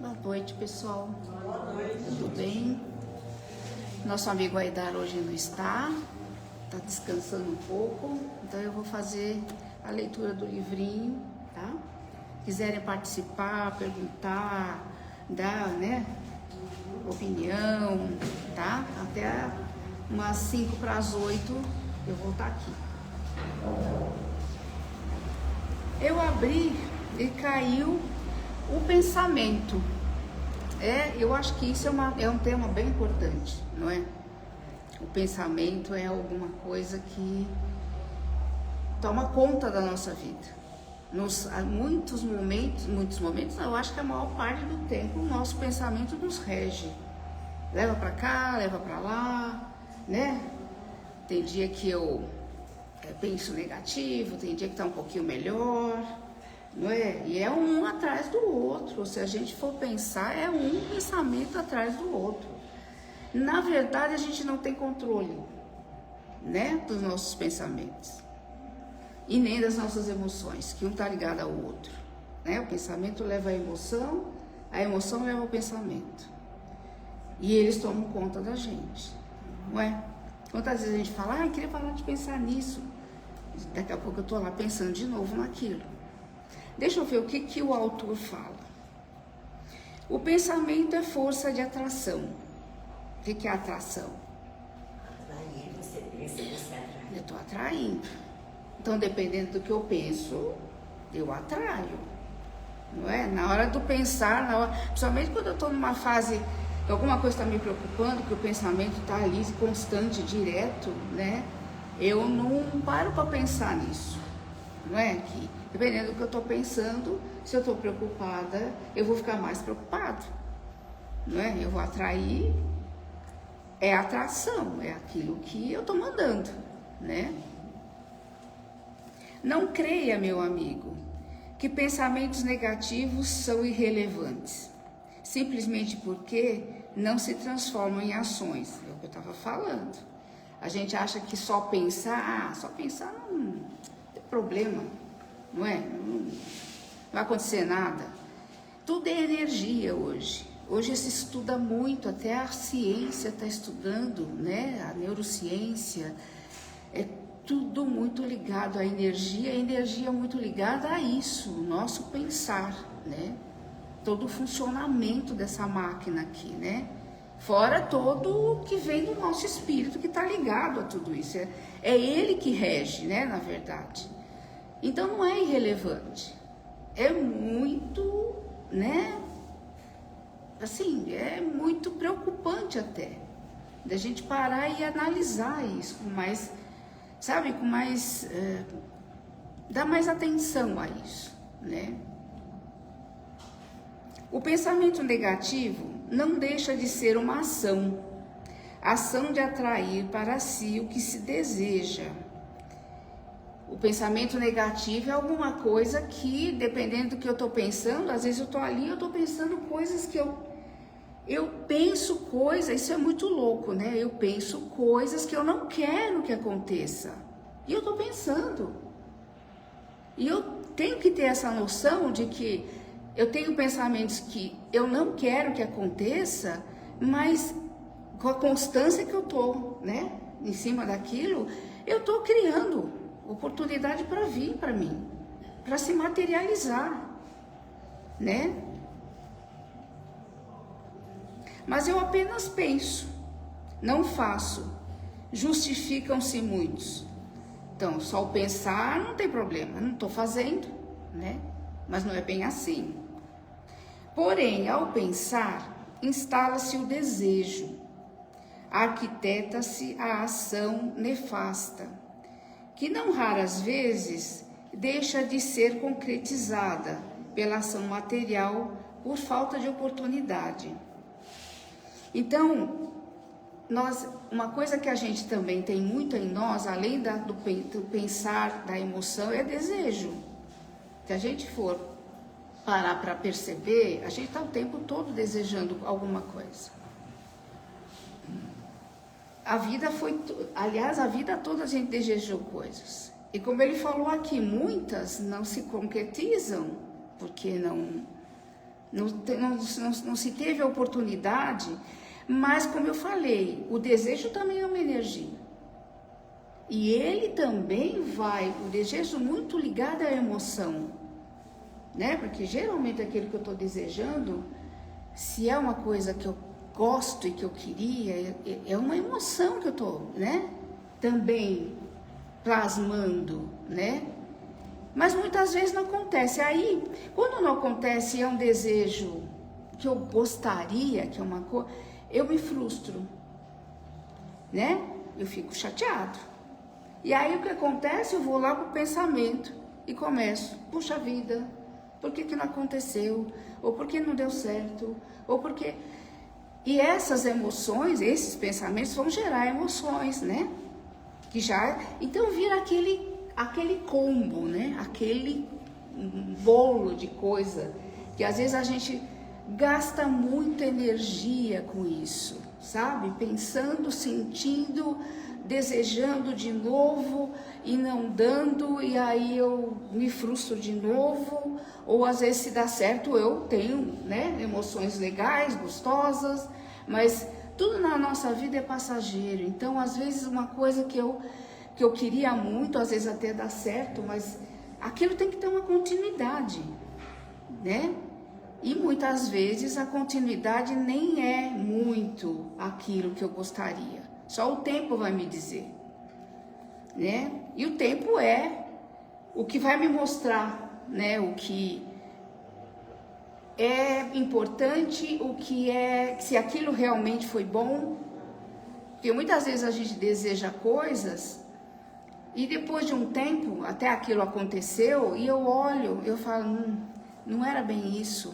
Boa noite, pessoal. Boa noite. Tudo bem? Nosso amigo Aidar hoje não está descansando um pouco, então eu vou fazer a leitura do livrinho, tá? Quiserem participar, perguntar, dar, né, opinião, tá? Até umas 5 para as 8 eu vou estar aqui. Eu abri e caiu o pensamento. Eu acho que isso é um tema bem importante, não é? O pensamento é alguma coisa que toma conta da nossa vida. Há muitos momentos, eu acho que a maior parte do tempo o nosso pensamento nos rege. Leva para cá, leva para lá, né? Tem dia que eu penso negativo, tem dia que tá um pouquinho melhor, não é? E é um atrás do outro. Se a gente for pensar, é um pensamento atrás do outro. Na verdade, a gente não tem controle, né, dos nossos pensamentos e nem das nossas emoções, que um tá ligado ao outro, né? O pensamento leva a emoção leva ao pensamento. E eles tomam conta da gente, não é? Quantas vezes a gente fala, eu queria parar de pensar nisso. Daqui a pouco eu tô lá pensando de novo naquilo. Deixa eu ver o que o autor fala. O pensamento é força de atração. O que é atração? Atrair, você pensa, você atrai. Eu tô atraindo. Então, dependendo do que eu penso, eu atraio. Não é? Na hora do pensar, principalmente quando eu tô numa fase que alguma coisa está me preocupando, que o pensamento está ali constante, direto, né? Eu não paro para pensar nisso, não é? Que dependendo do que eu estou pensando, se eu estou preocupada, eu vou ficar mais preocupado, não é? Eu vou atrair, é atração, é aquilo que eu estou mandando, né? Não creia, meu amigo, que pensamentos negativos são irrelevantes, simplesmente porque não se transformam em ações, é o que eu estava falando. A gente acha que só pensar não tem problema, não é? Não vai acontecer nada. Tudo é energia hoje. Hoje se estuda muito, até a ciência está estudando, né? A neurociência, é tudo muito ligado à energia, a energia é muito ligada a isso, o nosso pensar, né? Todo o funcionamento dessa máquina aqui, né? Fora todo o que vem do nosso espírito, que está ligado a tudo isso. É ele que rege, né, na verdade. Então não é irrelevante. É muito, né, assim, é muito preocupante até. Da gente parar e analisar isso com mais, sabe, com mais, dar mais atenção a isso, né? O pensamento negativo não deixa de ser uma ação de atrair para si o que se deseja. O pensamento negativo é alguma coisa que, dependendo do que eu estou pensando, às vezes eu estou ali, eu estou pensando coisas que eu penso coisas, isso é muito louco, né? Eu penso coisas que eu não quero que aconteça. E eu estou pensando. E eu tenho que ter essa noção de que eu tenho pensamentos que eu não quero que aconteça, mas com a constância que eu tô, né, em cima daquilo, eu tô criando oportunidade para vir para mim, para se materializar, né? Mas eu apenas penso, não faço. Justificam-se muitos. Então, só o pensar não tem problema, não estou fazendo, né? Mas não é bem assim. Porém, ao pensar, instala-se o desejo, arquiteta-se a ação nefasta, que não raras vezes deixa de ser concretizada pela ação material por falta de oportunidade. Então, uma coisa que a gente também tem muito em nós, além do pensar, da emoção, é desejo. Se a gente for parar para perceber, a gente está o tempo todo desejando alguma coisa. A vida toda a gente desejou coisas. E como ele falou aqui, muitas não se concretizam, porque Não se teve a oportunidade, mas como eu falei, o desejo também é uma energia. E ele também o desejo muito ligado à emoção, né? Porque geralmente aquilo que eu estou desejando, se é uma coisa que eu gosto e que eu queria, é uma emoção que eu estou, né? Também plasmando, né? Mas muitas vezes não acontece. Aí, quando não acontece, é um desejo que eu gostaria, que é uma coisa, eu me frustro, né? Eu fico chateado. E aí o que acontece? Eu vou lá pro pensamento e começo, puxa vida, por que não aconteceu? Ou por que não deu certo? Ou porque... E essas emoções, esses pensamentos vão gerar emoções, né? Que já... Então vira aquele combo, né? Aquele bolo de coisa que às vezes a gente gasta muita energia com isso, sabe? Pensando, sentindo, desejando de novo e não dando, e aí eu me frustro de novo, ou às vezes se dá certo eu tenho, né, emoções legais, gostosas, mas tudo na nossa vida é passageiro. Então às vezes uma coisa que eu queria muito, às vezes até dá certo, mas aquilo tem que ter uma continuidade, né? E muitas vezes a continuidade nem é muito aquilo que eu gostaria. Só o tempo vai me dizer, né? E o tempo é o que vai me mostrar, né? O que é importante, o que é, se aquilo realmente foi bom. Porque muitas vezes a gente deseja coisas e depois de um tempo, até aquilo aconteceu, e eu olho, eu falo, não era bem isso,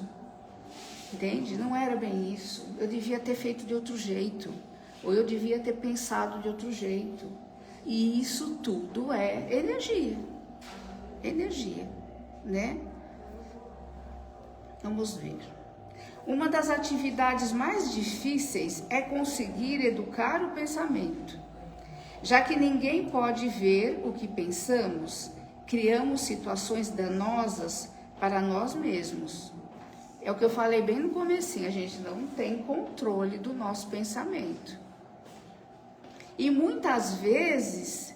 entende? Não era bem isso, eu devia ter feito de outro jeito, ou eu devia ter pensado de outro jeito. E isso tudo é energia, né? Vamos ver. Uma das atividades mais difíceis é conseguir educar o pensamento. Já que ninguém pode ver o que pensamos, criamos situações danosas para nós mesmos. É o que eu falei bem no comecinho, a gente não tem controle do nosso pensamento. E muitas vezes,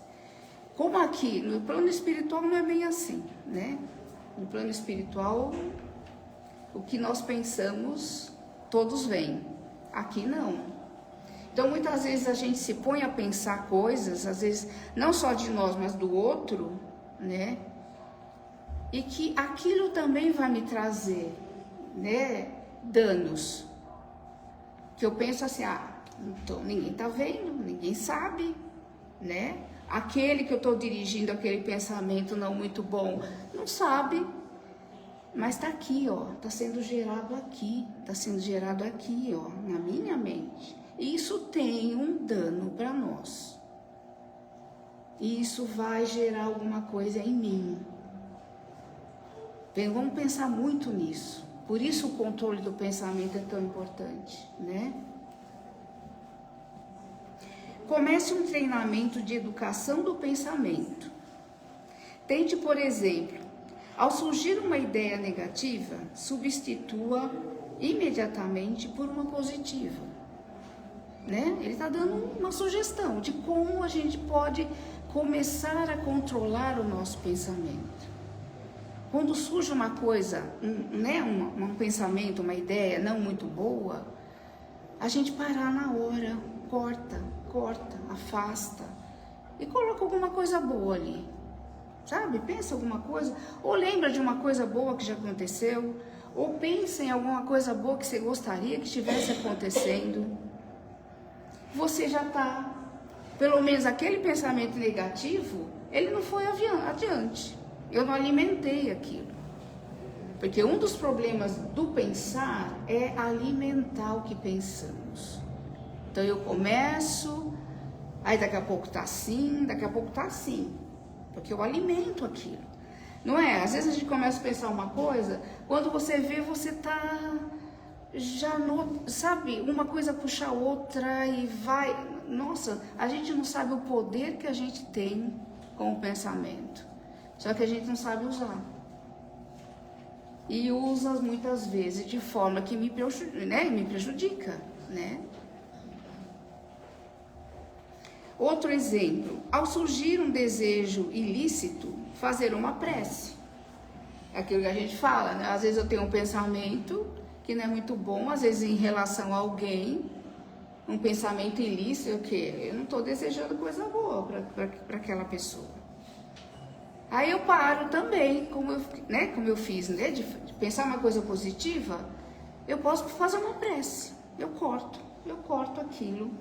como aqui no plano espiritual não é bem assim, né? No plano espiritual, o que nós pensamos, todos veem. Aqui não. Então, muitas vezes a gente se põe a pensar coisas, às vezes não só de nós, mas do outro, né? E que aquilo também vai me trazer, né, danos. Que eu penso assim, então ninguém tá vendo, ninguém sabe, né? Aquele que eu tô dirigindo, aquele pensamento não muito bom, não sabe. Mas tá aqui, ó, tá sendo gerado aqui, ó, na minha mente. Isso tem um dano para nós. E isso vai gerar alguma coisa em mim. Bem, vamos pensar muito nisso. Por isso o controle do pensamento é tão importante, né? Comece um treinamento de educação do pensamento. Tente, por exemplo, ao surgir uma ideia negativa, substitua imediatamente por uma positiva. Né? Ele está dando uma sugestão de como a gente pode começar a controlar o nosso pensamento. Quando surge uma coisa, um pensamento, uma ideia não muito boa, a gente parar na hora, corta, afasta e coloca alguma coisa boa ali, sabe? Pensa alguma coisa, ou lembra de uma coisa boa que já aconteceu, ou pensa em alguma coisa boa que você gostaria que estivesse acontecendo. Você já está, pelo menos aquele pensamento negativo, ele não foi adiante. Eu não alimentei aquilo. Porque um dos problemas do pensar é alimentar o que pensamos. Então eu começo, aí daqui a pouco tá assim, porque eu alimento aquilo. Não é? Às vezes a gente começa a pensar uma coisa, quando você vê, você tá... já não, sabe, uma coisa puxa a outra e vai, nossa, a gente não sabe o poder que a gente tem com o pensamento, só que a gente não sabe usar. e usa muitas vezes de forma que me prejudica, né? Outro exemplo, ao surgir um desejo ilícito, fazer uma prece. Aquilo que a gente fala, né? Às vezes eu tenho um pensamento que não é muito bom, às vezes em relação a alguém, um pensamento ilícito, o quê? Eu não estou desejando coisa boa para aquela pessoa. Aí eu paro também, como eu fiz, né? De pensar uma coisa positiva, eu posso fazer uma prece. Eu corto aquilo.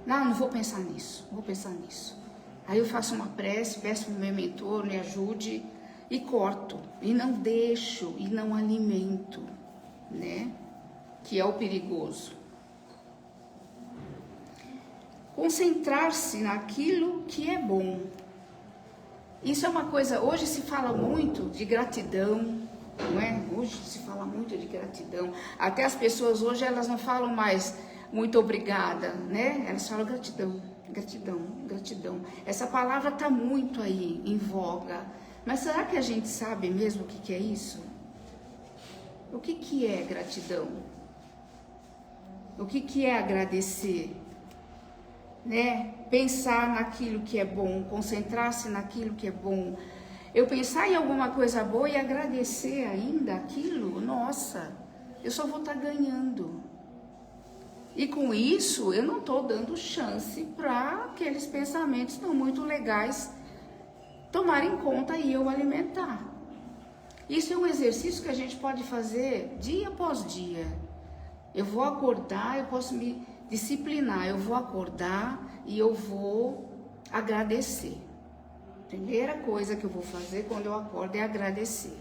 Não vou pensar nisso, vou pensar nisso. Aí eu faço uma prece, peço para o meu mentor, me ajude e corto. E não deixo, e não alimento, né? Que é o perigoso. Concentrar-se naquilo que é bom. Isso é uma coisa, hoje se fala muito de gratidão, não é? Hoje se fala muito de gratidão. Até as pessoas hoje, elas não falam mais muito obrigada, né? Elas falam gratidão, gratidão, gratidão. Essa palavra está muito aí em voga. Mas será que a gente sabe mesmo o que é isso? O que é gratidão? O que é agradecer? Né? Pensar naquilo que é bom, concentrar-se naquilo que é bom. Eu pensar em alguma coisa boa e agradecer ainda aquilo, nossa, eu só vou estar ganhando. E com isso, eu não estou dando chance para aqueles pensamentos não muito legais tomarem conta e eu alimentar. Isso é um exercício que a gente pode fazer dia após dia. Eu vou acordar, eu posso me disciplinar, eu vou acordar e eu vou agradecer. Primeira coisa que eu vou fazer quando eu acordo é agradecer.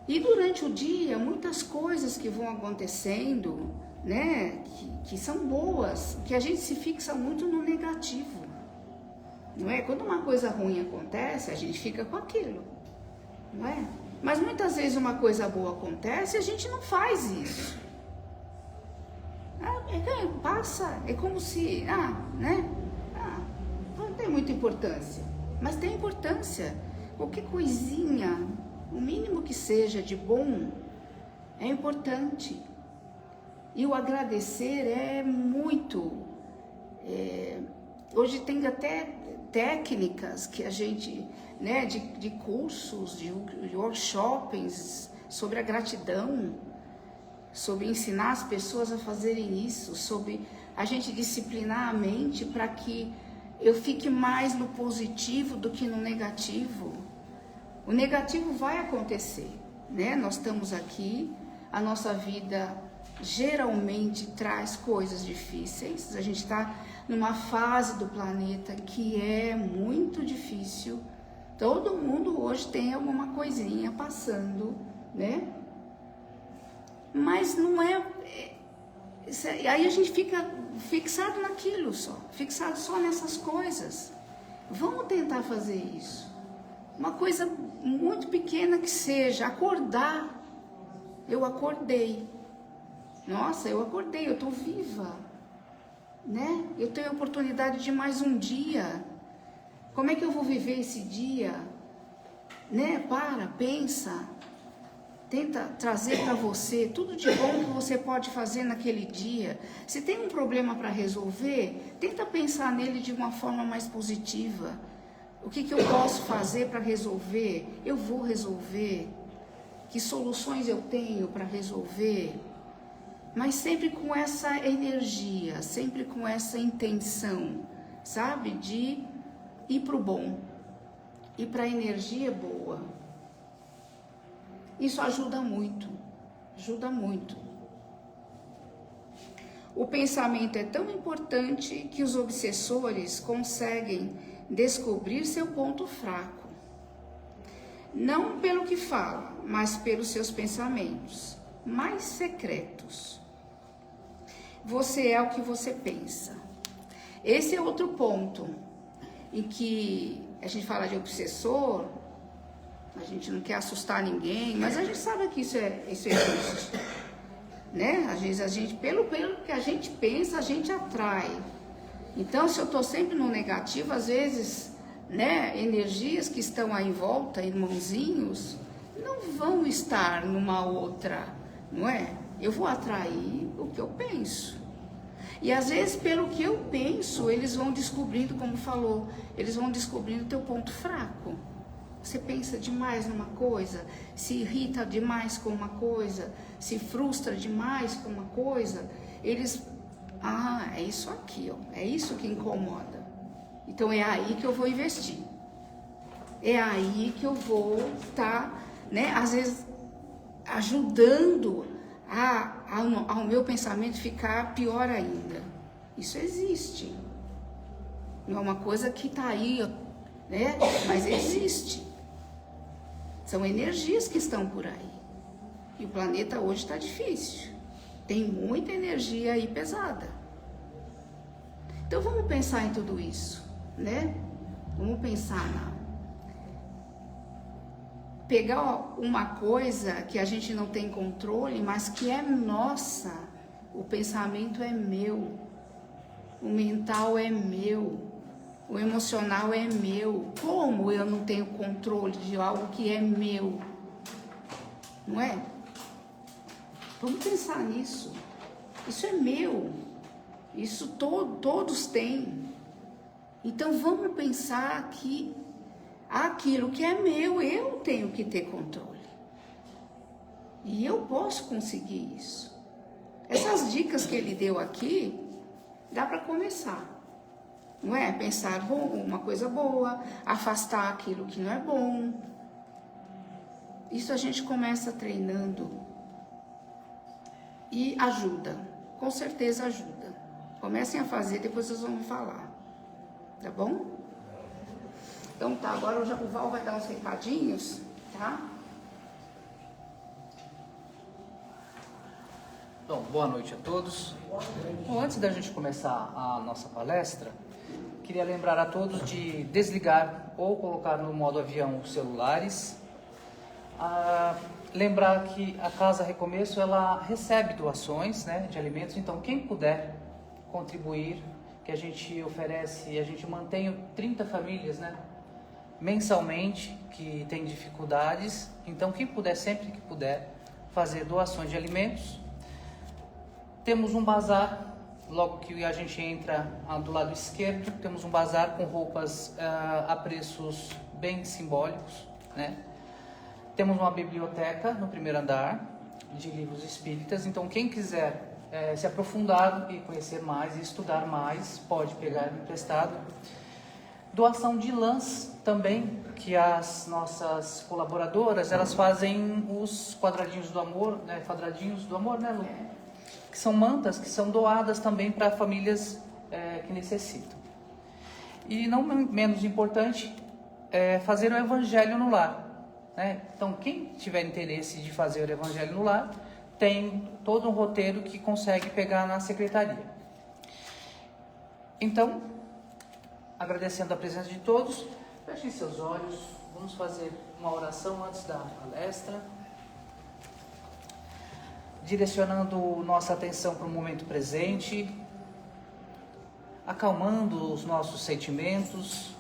E durante o dia, muitas coisas que vão acontecendo, né, que são boas, que a gente se fixa muito no negativo, não é? Quando uma coisa ruim acontece, a gente fica com aquilo, não é? Mas muitas vezes uma coisa boa acontece e a gente não faz isso. Passa, é como se, não tem muita importância, mas tem importância. Qualquer coisinha, o mínimo que seja de bom, é importante. E o agradecer é muito. Hoje tem até técnicas que a gente, né, de cursos, de workshops sobre a gratidão, sobre ensinar as pessoas a fazerem isso, sobre a gente disciplinar a mente para que eu fique mais no positivo do que no negativo. O negativo vai acontecer, né? Nós estamos aqui, a nossa vida geralmente traz coisas difíceis, a gente está numa fase do planeta que é muito difícil, todo mundo hoje tem alguma coisinha passando, né? Mas não é... Aí a gente fica fixado naquilo só, fixado só nessas coisas. Vamos tentar fazer isso. Uma coisa muito pequena que seja, acordar. Eu acordei. Nossa, eu acordei, eu estou viva, né? Eu tenho a oportunidade de mais um dia. Como é que eu vou viver esse dia? Né? Pensa, tenta trazer para você tudo de bom que você pode fazer naquele dia. Se tem um problema para resolver, tenta pensar nele de uma forma mais positiva. O que eu posso fazer para resolver? Eu vou resolver. Que soluções eu tenho para resolver? Mas sempre com essa energia, sempre com essa intenção, sabe? De ir para o bom, ir para a energia boa. Isso ajuda muito, ajuda muito. O pensamento é tão importante que os obsessores conseguem descobrir seu ponto fraco. Não pelo que fala, mas pelos seus pensamentos mais secretos. Você é o que você pensa. Esse é outro ponto em que a gente fala de obsessor, a gente não quer assustar ninguém, mas a gente sabe que isso existe, né? Às vezes a gente, pelo que a gente pensa, a gente atrai. Então, se eu estou sempre no negativo, às vezes, né, energias que estão aí em volta, irmãozinhos, não vão estar numa outra, não é? Eu vou atrair o que eu penso. E às vezes, pelo que eu penso, eles vão descobrindo, como falou, eles vão descobrindo o teu ponto fraco. Você pensa demais numa coisa, se irrita demais com uma coisa, se frustra demais com uma coisa, eles... Ah, é isso aqui, ó, é isso que incomoda. Então é aí que eu vou investir. É aí que eu vou estar, né, às vezes, ajudando ao meu pensamento ficar pior ainda. Isso existe. Não é uma coisa que está aí, né? Mas existe. São energias que estão por aí. E o planeta hoje está difícil. Tem muita energia aí pesada. Então vamos pensar em tudo isso, né? Vamos pensar pegar uma coisa que a gente não tem controle, mas que é nossa. O pensamento é meu, o mental é meu, o emocional é meu. Como eu não tenho controle de algo que é meu? Não é? Vamos pensar nisso. Isso é meu. Isso todos têm. Então vamos pensar que aquilo que é meu, eu tenho que ter controle. E eu posso conseguir isso. Essas dicas que ele deu aqui, dá para começar. Não é? Pensar uma coisa boa, afastar aquilo que não é bom. Isso a gente começa treinando. E ajuda. Com certeza ajuda. Comecem a fazer, depois vocês vão me falar. Tá bom? Então tá, agora o Val vai dar uns recadinhos, tá? Bom, boa noite a todos. Bom, antes da gente começar a nossa palestra, queria lembrar a todos de desligar ou colocar no modo avião os celulares. Lembrar que a Casa Recomeço, ela recebe doações, né, de alimentos, então quem puder contribuir, que a gente oferece, a gente mantém 30 famílias, né, mensalmente, que tem dificuldades, então quem puder, sempre que puder, fazer doações de alimentos. Temos um bazar, logo que a gente entra do lado esquerdo, temos um bazar com roupas a preços bem simbólicos, né? Temos uma biblioteca no primeiro andar de livros espíritas, então quem quiser se aprofundar e conhecer mais e estudar mais, pode pegar emprestado. Doação de lãs também, que as nossas colaboradoras, elas fazem os quadradinhos do amor, né? Quadradinhos do amor, né, Lu? Que são mantas que são doadas também para famílias que necessitam. E não menos importante, fazer o Evangelho no lar. Né? Então, quem tiver interesse de fazer o Evangelho no lar, tem todo um roteiro que consegue pegar na secretaria. Então, agradecendo a presença de todos, fechem seus olhos, vamos fazer uma oração antes da palestra, direcionando nossa atenção para o momento presente, acalmando os nossos sentimentos,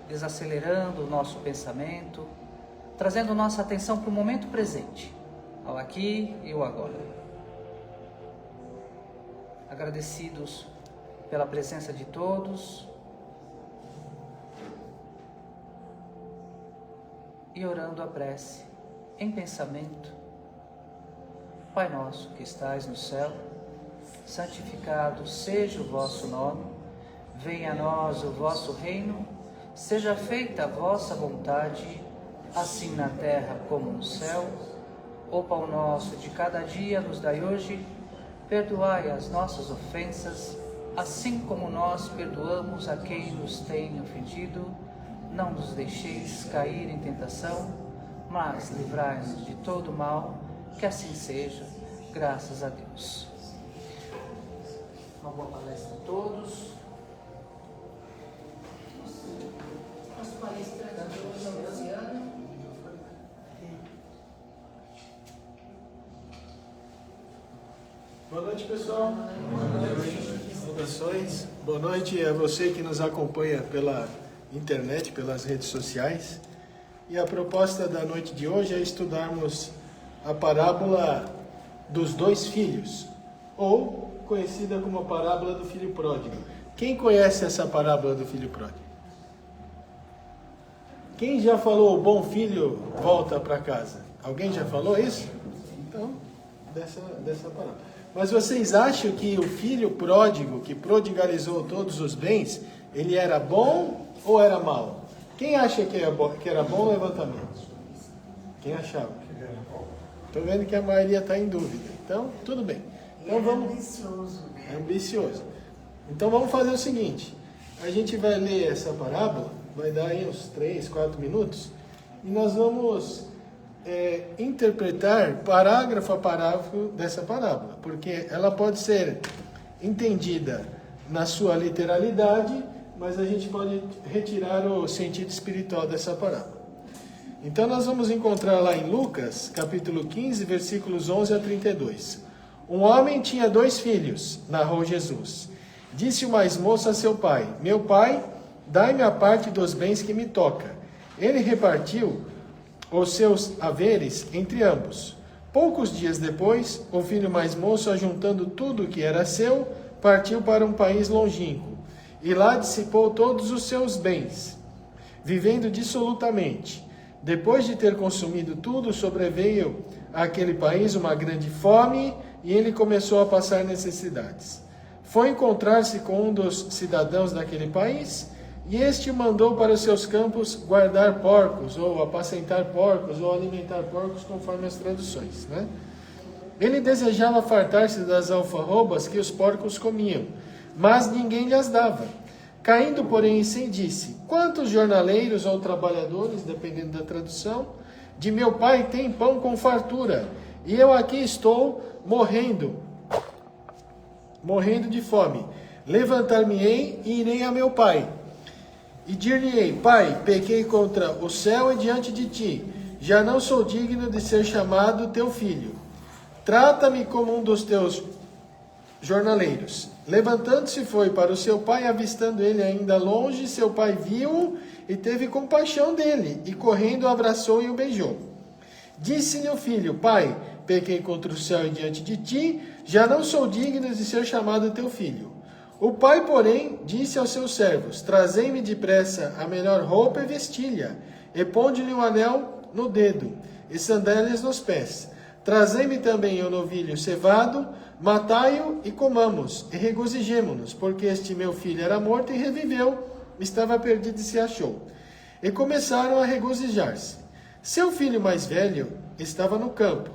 desacelerando o nosso pensamento, trazendo nossa atenção para o momento presente, ao aqui e ao agora. Agradecidos pela presença de todos e orando a prece em pensamento. Pai nosso que estais no céu, santificado seja o vosso nome, venha a nós o vosso reino, seja feita a vossa vontade, assim na terra como no céu. O pão nosso de cada dia nos dai hoje, perdoai as nossas ofensas, assim como nós perdoamos a quem nos tem ofendido. Não nos deixeis cair em tentação, mas livrai-nos de todo mal, que assim seja, graças a Deus. Uma boa palestra a todos. Nosso palestrante hoje é o Luciano. Boa noite, pessoal. Boa noite. Saudações. Boa noite a você que nos acompanha pela internet, pelas redes sociais. E a proposta da noite de hoje é estudarmos a parábola dos 2 filhos, ou conhecida como a parábola do filho pródigo. Quem conhece essa parábola do filho pródigo? Quem já falou o bom filho volta para casa? Alguém já falou isso? Então, dessa parábola. Mas vocês acham que o filho pródigo, que prodigalizou todos os bens, ele era bom ou era mau? Quem acha que era bom, levanta a mão. Quem achava? Estou vendo que a maioria está em dúvida. Então, tudo bem. Então, vamos... ambicioso, né? É ambicioso. Então vamos fazer o seguinte. A gente vai ler essa parábola, vai dar aí uns 3, 4 minutos, e nós vamos interpretar parágrafo a parágrafo dessa parábola, porque ela pode ser entendida na sua literalidade, mas a gente pode retirar o sentido espiritual dessa parábola. Então nós vamos encontrar lá em Lucas, capítulo 15, versículos 11 a 32. Um homem tinha 2 filhos, narrou Jesus. Disse o mais moço a seu pai: meu pai, dai-me a parte dos bens que me toca. Ele repartiu os seus haveres entre ambos. Poucos dias depois, o filho mais moço, ajuntando tudo o que era seu, partiu para um país longínquo, e lá dissipou todos os seus bens, vivendo dissolutamente. Depois de ter consumido tudo, sobreveio àquele país uma grande fome, e ele começou a passar necessidades. Foi encontrar-se com um dos cidadãos daquele país, e este mandou para os seus campos guardar porcos, ou apacentar porcos, ou alimentar porcos, conforme as traduções, né? Ele desejava fartar-se das alfarrobas que os porcos comiam, mas ninguém lhes dava. Caindo, porém, em si, disse: quantos jornaleiros ou trabalhadores, dependendo da tradução, de meu pai têm pão com fartura, e eu aqui estou morrendo de fome. Levantar-me-ei e irei a meu pai, e dir-lhe-ei: pai, pequei contra o céu e diante de ti, já não sou digno de ser chamado teu filho. Trata-me como um dos teus jornaleiros. Levantando-se foi para o seu pai, avistando ele ainda longe, seu pai viu-o e teve compaixão dele, e correndo o abraçou e o beijou. Disse-lhe o filho: pai, pequei contra o céu e diante de ti, já não sou digno de ser chamado teu filho. O pai, porém, disse aos seus servos: trazei-me depressa a melhor roupa e vestilha, e ponde-lhe um anel no dedo, e sandálias nos pés. Trazei-me também o novilho cevado, matai-o e comamos, e regozijemo-nos, porque este meu filho era morto e reviveu, estava perdido e se achou. E começaram a regozijar-se. Seu filho mais velho estava no campo.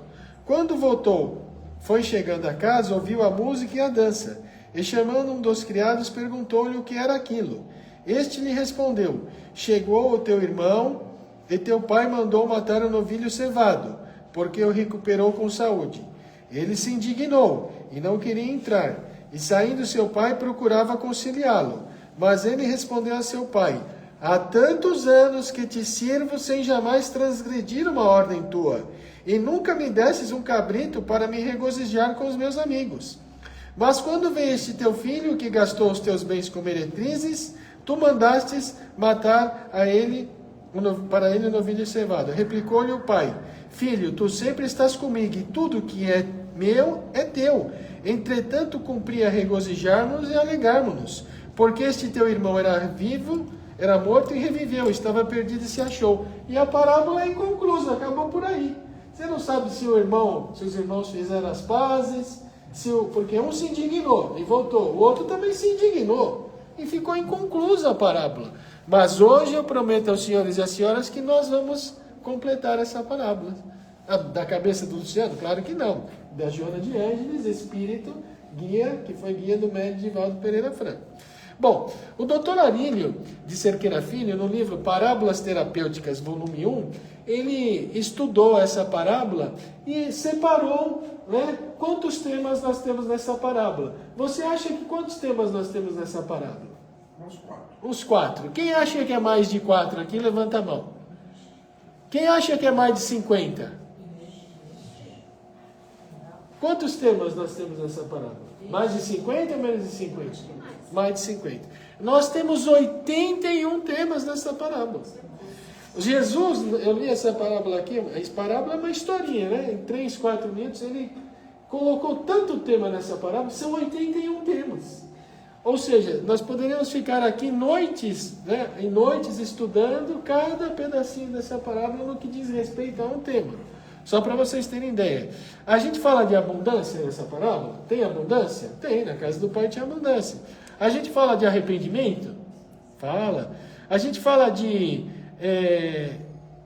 Quando voltou, foi chegando a casa, ouviu a música e a dança, e chamando um dos criados, perguntou-lhe o que era aquilo. Este lhe respondeu: chegou o teu irmão, e teu pai mandou matar o novilho cevado, porque o recuperou com saúde. Ele se indignou e não queria entrar, e saindo seu pai procurava conciliá-lo. Mas ele respondeu a seu pai: há tantos anos que te sirvo sem jamais transgredir uma ordem tua, e nunca me desses um cabrito para me regozijar com os meus amigos. Mas quando veio este teu filho, que gastou os teus bens com meretrizes, tu mandastes matar para ele o novilho cevado. Replicou-lhe o pai: filho, tu sempre estás comigo, e tudo que é meu é teu. Entretanto, cumpria regozijar-nos e alegarmos-nos, porque este teu irmão era vivo, era morto e reviveu, estava perdido e se achou. E a parábola é inconclusa, acabou por aí. Você não sabe se os irmãos fizeram as pazes, porque um se indignou e voltou, o outro também se indignou, e ficou inconclusa a parábola. Mas hoje eu prometo aos senhores e às senhoras que nós vamos completar essa parábola. Da cabeça do Luciano? Claro que não. Da Joana de Ângeles, espírito, guia, que foi guia do médium Divaldo Pereira Franco. Bom, o Dr. Arílio de Cerqueira Filho, no livro Parábolas Terapêuticas, volume 1, ele estudou essa parábola e separou, né, quantos temas nós temos nessa parábola. Você acha que quantos temas nós temos nessa parábola? Uns 4. Quem acha que é mais de 4 aqui, levanta a mão. Quem acha que é mais de 50? Quantos temas nós temos nessa parábola? Mais de 50 ou menos de 50? Mais de 50. Nós temos 81 temas nessa parábola. Jesus, eu li essa parábola aqui, a parábola é uma historinha, né? Em 3, 4 minutos ele colocou tanto tema nessa parábola, são 81 temas. Ou seja, nós poderíamos ficar aqui noites, né? Em noites estudando cada pedacinho dessa parábola no que diz respeito a um tema. Só para vocês terem ideia. A gente fala de abundância nessa parábola? Tem abundância? Tem, na casa do pai tinha abundância. A gente fala de arrependimento? Fala. A gente fala de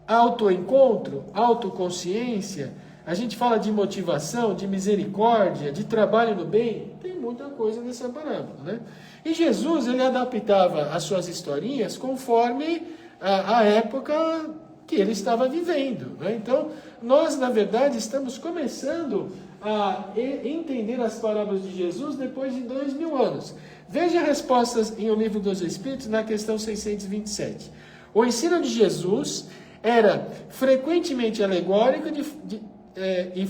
autoencontro, autoconsciência, a gente fala de motivação, de misericórdia, de trabalho no bem, tem muita coisa nessa parábola, né? E Jesus, ele adaptava as suas historinhas conforme a época que ele estava vivendo, né? Então, nós, na verdade, estamos começando a entender as parábolas de Jesus depois de 2000 anos. Veja respostas em O Livro dos Espíritos, na questão 627. O ensino de Jesus era frequentemente alegórico em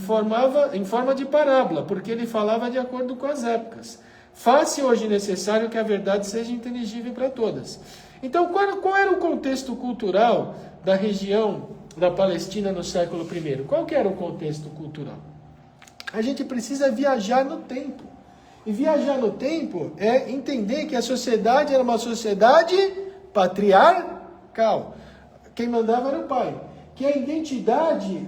forma de parábola, porque ele falava de acordo com as épocas. Faz-se hoje necessário que a verdade seja inteligível para todas. Então, qual era o contexto cultural da região da Palestina no século I? Qual que era o contexto cultural? A gente precisa viajar no tempo. E viajar no tempo é entender que a sociedade era uma sociedade patriarcal. Quem mandava era o pai. Que a identidade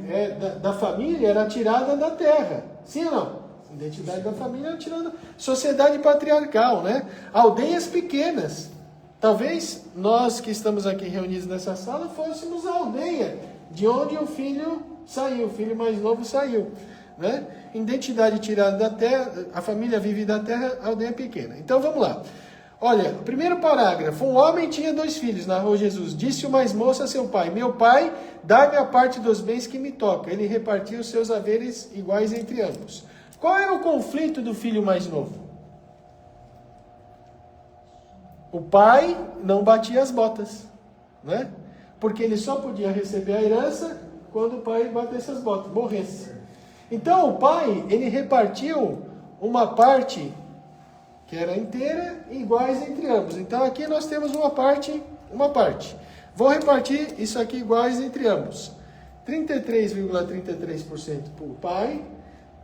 da família era tirada da terra. Sim ou não? A identidade da família era tirada. Sociedade patriarcal, né? Aldeias pequenas. Talvez nós que estamos aqui reunidos nessa sala fôssemos a aldeia de onde o filho saiu, o filho mais novo saiu, né? Identidade tirada da terra, a família vive da terra, aldeia pequena. Então vamos lá. Olha, primeiro parágrafo. Um homem tinha 2 filhos, narrou Jesus. Disse o mais moço a seu pai: meu pai, dá-me a parte dos bens que me toca. Ele repartiu os seus haveres iguais entre ambos. Qual era o conflito do filho mais novo? O pai não batia as botas, né? Porque ele só podia receber a herança quando o pai batesse as botas, morresse. Então o pai, ele repartiu uma parte que era inteira e iguais entre ambos. Então aqui nós temos uma parte. Vou repartir isso aqui iguais entre ambos. 33,33% para o pai,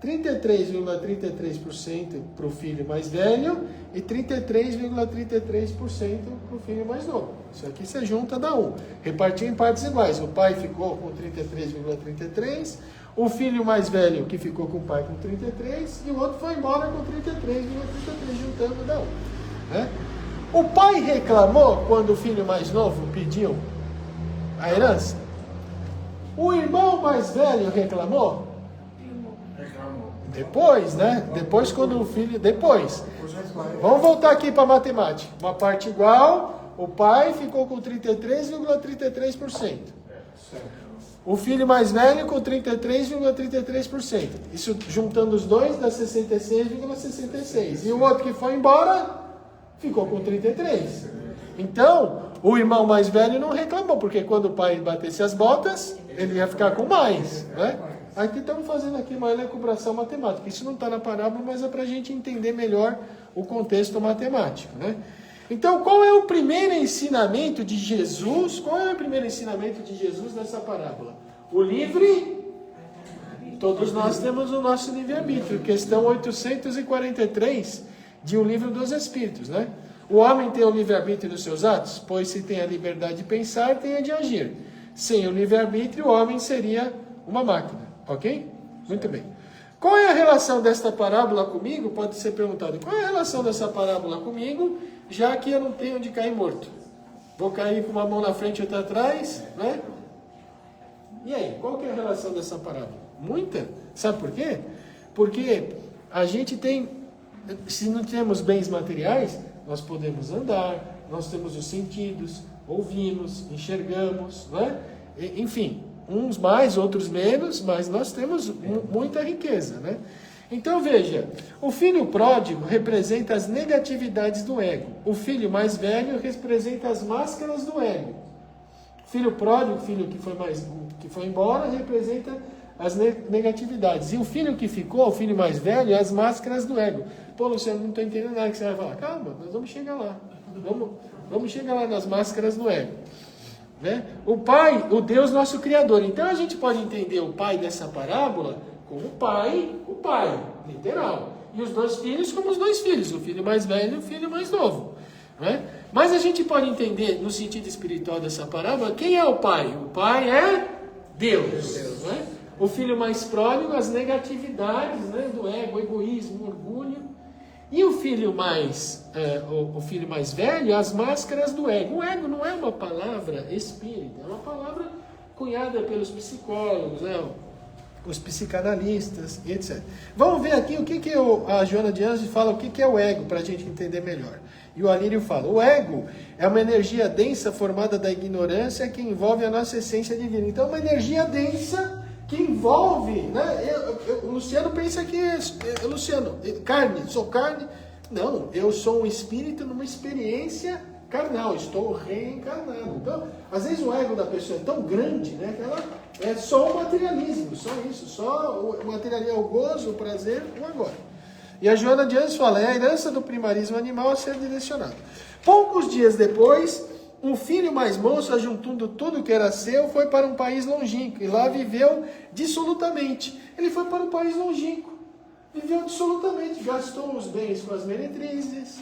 33,33% para o filho mais velho e 33,33% para o filho mais novo. Isso aqui você junta, dá 1. Repartiu em partes iguais. O pai ficou com 33,33%, o filho mais velho que ficou com o pai com 33 e o outro foi embora com 33,33, juntando dá 1. Né? O pai reclamou quando o filho mais novo pediu a herança? O irmão mais velho reclamou? Depois, né? Depois quando o filho... Depois. Vamos voltar aqui para a matemática. Uma parte igual, o pai ficou com 33,33%. O filho mais velho com 33,33%. Isso juntando os dois dá 66,66%. E o outro que foi embora ficou com 33%. Então, o irmão mais velho não reclamou, porque quando o pai batesse as botas, ele ia ficar com mais, né? Aqui estamos fazendo aqui uma elucubração matemática. Isso não está na parábola, mas é para a gente entender melhor o contexto matemático, né? Então, qual é o primeiro ensinamento de Jesus? Qual é o primeiro ensinamento de Jesus nessa parábola? O livre... Todos nós temos o nosso livre-arbítrio. Questão 843 de O Livro dos Espíritos, né? O homem tem o livre-arbítrio nos seus atos? Pois se tem a liberdade de pensar, tem a de agir. Sem o livre-arbítrio, o homem seria uma máquina. Ok? Muito bem. Qual é a relação desta parábola comigo? Pode ser perguntado. Qual é a relação dessa parábola comigo, já que eu não tenho onde cair morto? Vou cair com uma mão na frente e outra atrás, né? E aí, qual que é a relação dessa parábola? Muita. Sabe por quê? Porque a gente tem, se não temos bens materiais, nós podemos andar, nós temos os sentidos, ouvimos, enxergamos, né? Enfim, uns mais, outros menos, mas nós temos muita riqueza, né? Então veja, o filho pródigo representa as negatividades do ego. O filho mais velho representa as máscaras do ego. O filho pródigo, o filho que foi embora, representa as negatividades. E o filho que ficou, o filho mais velho, as máscaras do ego. Pô, Luciano, não estou entendendo nada que você vai falar. Calma, nós vamos chegar lá. Vamos chegar lá nas máscaras do ego. Né? O Pai, o Deus nosso Criador. Então a gente pode entender o Pai dessa parábola como o Pai, literal. E os dois filhos como os dois filhos, o filho mais velho e o filho mais novo. Né? Mas a gente pode entender, no sentido espiritual dessa parábola, quem é o Pai? O Pai é Deus. Né? O filho mais pródigo, as negatividades, né, do ego, o egoísmo, o orgulho. E o filho mais velho, as máscaras do ego. O ego não é uma palavra espírita, é uma palavra cunhada pelos psicólogos, né, os psicanalistas, etc. Vamos ver aqui o que a Joana de Anjos fala, o que é o ego, para a gente entender melhor. E o Alírio fala, o ego é uma energia densa formada da ignorância que envolve a nossa essência divina. Então, uma energia densa que envolve, né? O Luciano pensa que Luciano, carne, sou carne. Não, eu sou um espírito numa experiência carnal, estou reencarnado. Então, às vezes o ego da pessoa é tão grande, né, que ela é só o materialismo, só isso, só o materialismo, o gozo, o prazer, o agora. E a Joana de Anjos fala, é a herança do primarismo animal a ser direcionado. Poucos dias depois, um filho mais moço, ajuntando tudo que era seu, foi para um país longínquo e lá viveu dissolutamente. Ele foi para um país longínquo, viveu dissolutamente, gastou os bens com as meretrizes,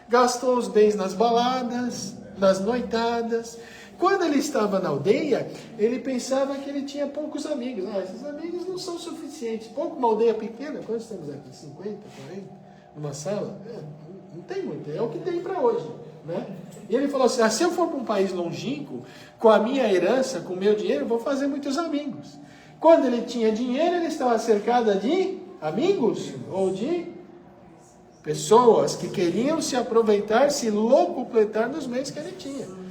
gastou os bens nas baladas, nas noitadas. Quando ele estava na aldeia, ele pensava que ele tinha poucos amigos. Esses amigos não são suficientes. Pouco, uma aldeia pequena, quantos estamos aqui? 50, 40? Numa sala? Não tem muito, é o que tem para hoje. Né? E ele falou assim, se eu for para um país longínquo, com a minha herança, com o meu dinheiro, eu vou fazer muitos amigos. Quando ele tinha dinheiro, ele estava cercado de amigos ou de pessoas que queriam se aproveitar, se locupletar dos bens que ele tinha.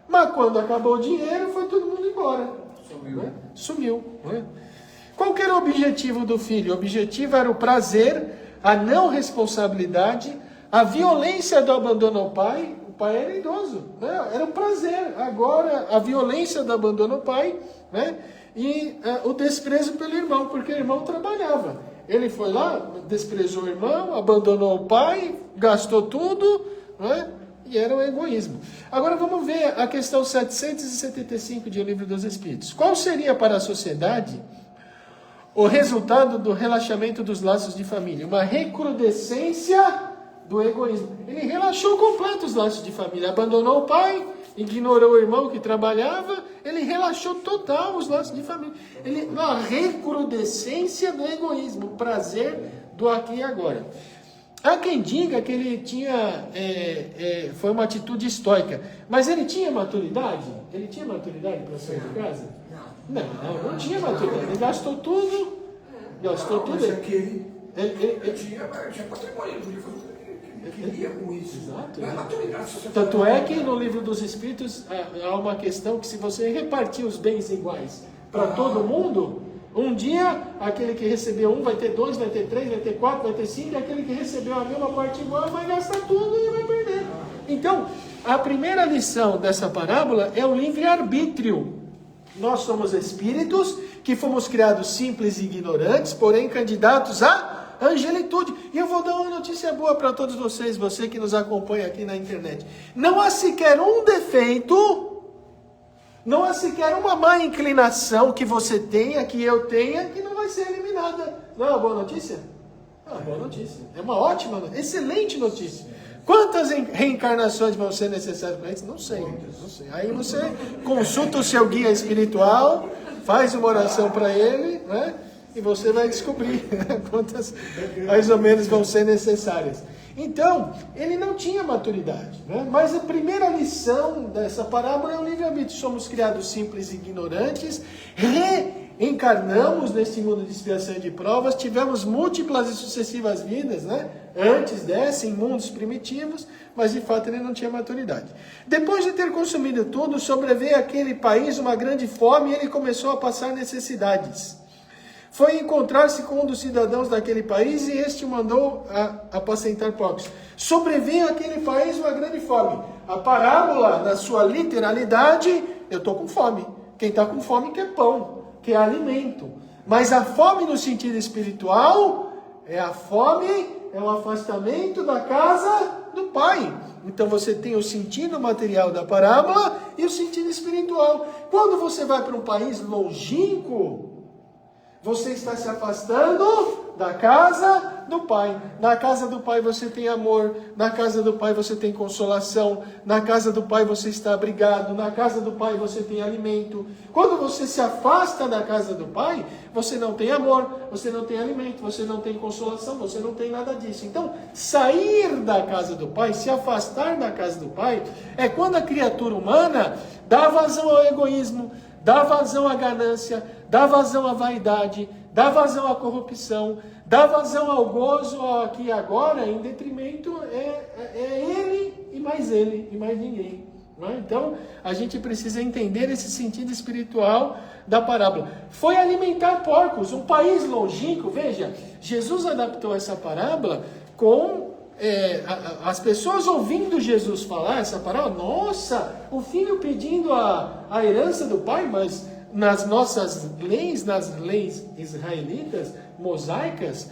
Mas quando acabou o dinheiro, foi todo mundo embora. Sumiu. Né? Qual que era o objetivo do filho? O objetivo era o prazer, a não responsabilidade, a violência do abandono ao pai. O pai era idoso, né? Era um prazer. Agora, a violência do abandono ao pai, né? E o desprezo pelo irmão, porque o irmão trabalhava. Ele foi lá, desprezou o irmão, abandonou o pai, gastou tudo, né? E era o egoísmo. Agora vamos ver a questão 775 de O Livro dos Espíritos. Qual seria para a sociedade o resultado do relaxamento dos laços de família? Uma recrudescência do egoísmo. Ele relaxou completo os laços de família. Abandonou o pai, ignorou o irmão que trabalhava. Ele relaxou total os laços de família. Uma recrudescência do egoísmo. O prazer do aqui e agora. Há quem diga que ele tinha, foi uma atitude estoica, mas ele tinha maturidade? Ele tinha maturidade para sair de casa? Não tinha maturidade. Ele gastou tudo. Mas aquele tinha patrimônio, ele queria com isso. Exato. Não é maturidade. Tanto é que no Livro dos Espíritos há uma questão que se você repartir os bens iguais para todo mundo, um dia, aquele que recebeu um vai ter 2, vai ter 3, vai ter 4, vai ter 5, e aquele que recebeu a mesma parte igual vai gastar tudo e vai perder. Então, a primeira lição dessa parábola é o livre-arbítrio. Nós somos espíritos que fomos criados simples e ignorantes, porém candidatos à angelitude. E eu vou dar uma notícia boa para todos vocês, você que nos acompanha aqui na internet. Não há sequer um defeito, não há sequer uma má inclinação que você tenha, que eu tenha, que não vai ser eliminada. Não é uma boa notícia? É uma boa notícia. É uma ótima notícia. Excelente notícia. Quantas reencarnações vão ser necessárias para isso? Não sei. Aí você consulta o seu guia espiritual, faz uma oração para ele, né? E você vai descobrir quantas mais ou menos vão ser necessárias. Então, ele não tinha maturidade, né? Mas a primeira lição dessa parábola é o livre-arbítrio. Somos criados simples e ignorantes, reencarnamos neste mundo de expiação e de provas, tivemos múltiplas e sucessivas vidas, né? Antes dessa, em mundos primitivos, mas de fato ele não tinha maturidade. Depois de ter consumido tudo, sobreveio àquele país uma grande fome e ele começou a passar necessidades. Foi encontrar-se com um dos cidadãos daquele país e este o mandou apacentar porcos. Sobreveio àquele país uma grande fome. A parábola, na sua literalidade, eu estou com fome. Quem está com fome quer pão, quer alimento. Mas a fome no sentido espiritual é a fome, é o afastamento da casa do Pai. Então você tem o sentido material da parábola e o sentido espiritual. Quando você vai para um país longínquo, você está se afastando da casa do Pai. Na casa do Pai você tem amor. Na casa do Pai você tem consolação. Na casa do Pai você está abrigado. Na casa do Pai você tem alimento. Quando você se afasta da casa do Pai, você não tem amor, você não tem alimento, você não tem consolação, você não tem nada disso. Então, sair da casa do Pai, se afastar da casa do Pai, é quando a criatura humana dá vazão ao egoísmo, dá vazão à ganância, dá vazão à vaidade, dá vazão à corrupção, dá vazão ao gozo aqui e agora, em detrimento é ele e mais ninguém. Não é? Então, a gente precisa entender esse sentido espiritual da parábola. Foi alimentar porcos, um país longínquo, veja, Jesus adaptou essa parábola com as pessoas ouvindo Jesus falar essa parábola. Nossa, o filho pedindo a herança do pai, mas nas nossas leis, nas leis israelitas, mosaicas,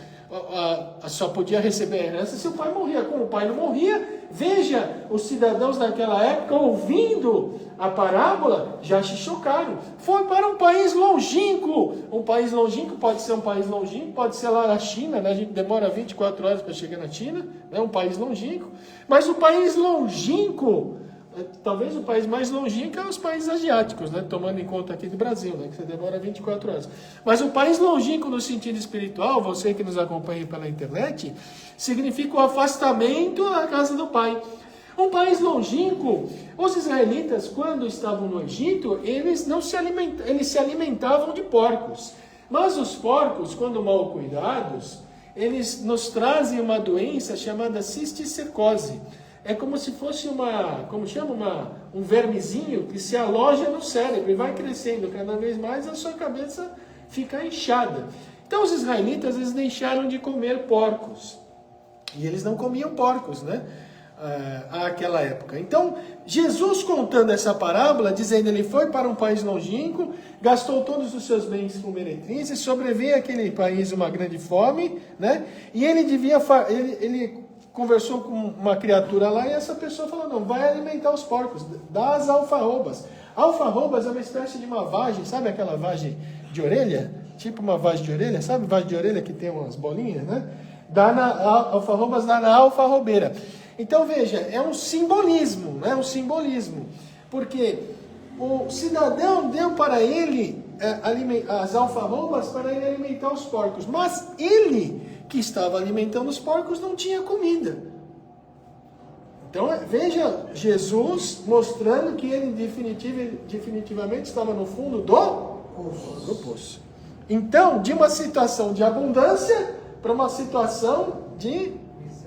só podia receber a herança se o pai morria. Como o pai não morria, veja, os cidadãos daquela época, ouvindo a parábola, já se chocaram. Foi para um país longínquo. Um país longínquo pode ser um país longínquo, pode ser lá na China, né? A gente demora 24 horas para chegar na China, é um país longínquo. Mas o país longínquo, talvez o país mais longínquo é os países asiáticos, né? Tomando em conta aqui do Brasil, né? Que você demora 24 horas. Mas o país longínquo no sentido espiritual, você que nos acompanha pela internet, significa o afastamento da casa do Pai. Um país longínquo, os israelitas, quando estavam no Egito, eles se alimentavam de porcos. Mas os porcos, quando mal cuidados, eles nos trazem uma doença chamada cisticecose. É como se fosse um vermezinho que se aloja no cérebro e vai crescendo cada vez mais, a sua cabeça fica inchada. Então os israelitas, eles deixaram de comer porcos. E eles não comiam porcos, né? Àquela época. Então, Jesus contando essa parábola, dizendo ele foi para um país longínquo, gastou todos os seus bens com meretrizes, sobreveio àquele país uma grande fome, né? E ele conversou com uma criatura lá e essa pessoa falou, não, vai alimentar os porcos, dá as alfarrobas. Alfarrobas é uma espécie de uma vagem, sabe aquela vagem de orelha? Tipo uma vagem de orelha, sabe vagem de orelha que tem umas bolinhas, né? Alfarrobas dá na alfarrobeira. Então veja, é um simbolismo, né? Um simbolismo, porque o cidadão deu para ele as alfarrobas para ele alimentar os porcos, mas ele que estava alimentando os porcos não tinha comida. Então veja, Jesus mostrando que ele definitivamente estava no fundo do poço. Então, de uma situação de abundância para uma situação de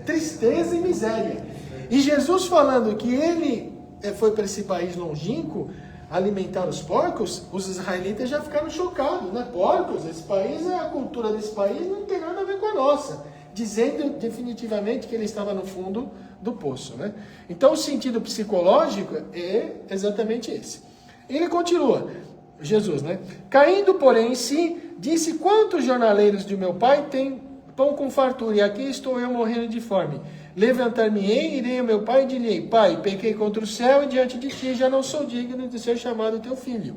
tristeza e miséria. E Jesus falando que ele foi para esse país longínquo alimentar os porcos, os israelitas já ficaram chocados, né? Porcos, esse país, a cultura desse país não tem nada a ver com a nossa, dizendo definitivamente que ele estava no fundo do poço, né? Então o sentido psicológico é exatamente esse. Ele continua, Jesus, né? Caindo, porém, em si, disse, quantos jornaleiros de meu pai têm pão com fartura, e aqui estou eu morrendo de fome. Levantar-me-ei, irei ao meu pai e direi, pai, pequei contra o céu e diante de ti já não sou digno de ser chamado teu filho.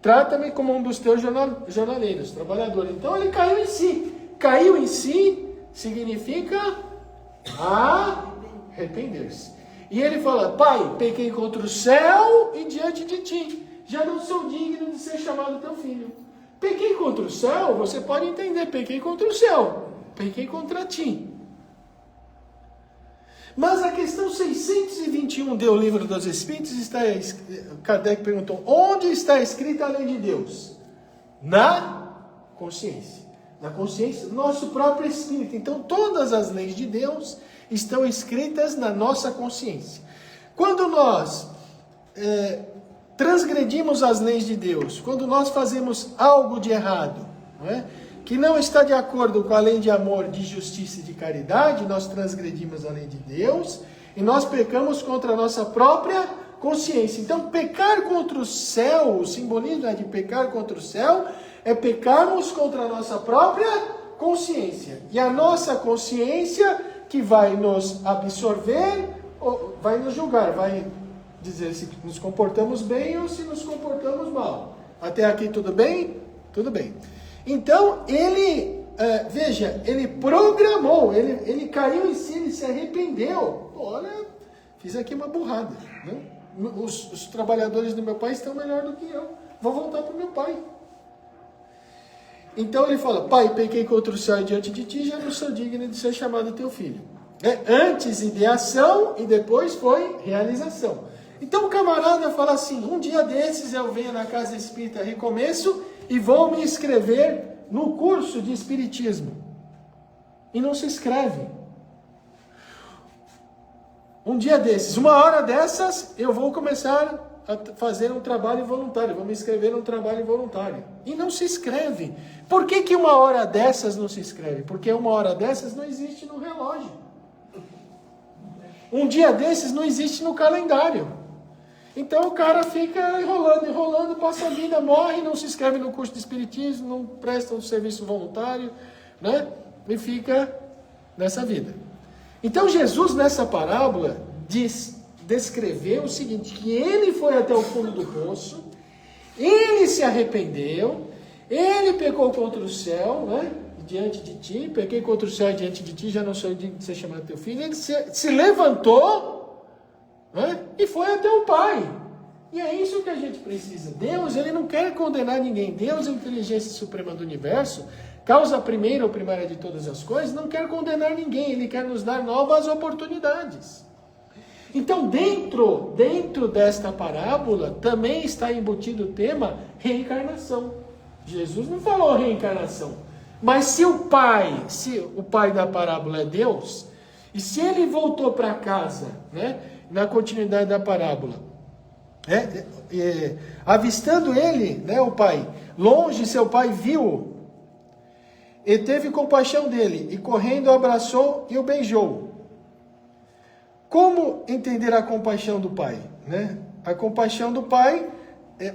Trata-me como um dos teus jornaleiros, trabalhadores. Então ele caiu em si. Caiu em si significa arrepender-se. E ele fala, pai, pequei contra o céu e diante de ti já não sou digno de ser chamado teu filho. Pequei contra o céu, você pode entender, pequei contra o céu, pequei contra ti. Mas a questão 621 do Livro dos Espíritos Kardec perguntou, onde está escrita a lei de Deus? Na consciência. Na consciência do nosso próprio espírito. Então todas as leis de Deus estão escritas na nossa consciência. Quando nós transgredimos as leis de Deus, quando nós fazemos algo de errado, não é? Que não está de acordo com a lei de amor, de justiça e de caridade, nós transgredimos a lei de Deus e nós pecamos contra a nossa própria consciência. Então, pecar contra o céu, o simbolismo de pecar contra o céu, é pecarmos contra a nossa própria consciência. E a nossa consciência que vai nos absorver vai nos julgar, vai dizer se nos comportamos bem ou se nos comportamos mal. Até aqui tudo bem? Tudo bem. Então, ele, veja, ele programou, ele caiu em si, ele se arrependeu. Olha, fiz aqui uma burrada, né? Os trabalhadores do meu pai estão melhor do que eu. Vou voltar para o meu pai. Então ele fala: pai, pequei contra o céu e diante de ti, já não sou digno de ser chamado teu filho. Antes ideação e depois foi realização. Então o camarada fala assim: um dia desses eu venho na Casa Espírita Recomeço e vou me inscrever no curso de Espiritismo. E não se inscreve. Um dia desses, uma hora dessas, eu vou começar a fazer um trabalho voluntário, vou me inscrever num trabalho voluntário. E não se inscreve. Por que uma hora dessas não se inscreve? Porque uma hora dessas não existe no relógio. Um dia desses não existe no calendário. Então o cara fica enrolando, passa a vida, morre, não se inscreve no curso de Espiritismo, não presta um serviço voluntário, né? E fica nessa vida. Então Jesus, nessa parábola, descreveu o seguinte, que ele foi até o fundo do poço, ele se arrependeu, ele pecou contra o céu, né? Diante de ti, pequei contra o céu e diante de ti, já não sou digno de ser chamado teu filho. Ele se levantou, né? E foi até o Pai. E é isso que a gente precisa. Deus, ele não quer condenar ninguém. Deus, a inteligência suprema do universo, causa primeira ou primária de todas as coisas, não quer condenar ninguém. Ele quer nos dar novas oportunidades. Então, dentro desta parábola, também está embutido o tema reencarnação. Jesus não falou reencarnação. Mas se o pai da parábola é Deus, e se ele voltou para casa, né, na continuidade da parábola, avistando ele, né, o pai, longe seu pai viu, e teve compaixão dele, e correndo o abraçou e o beijou. Como entender a compaixão do pai? Né? A compaixão do pai,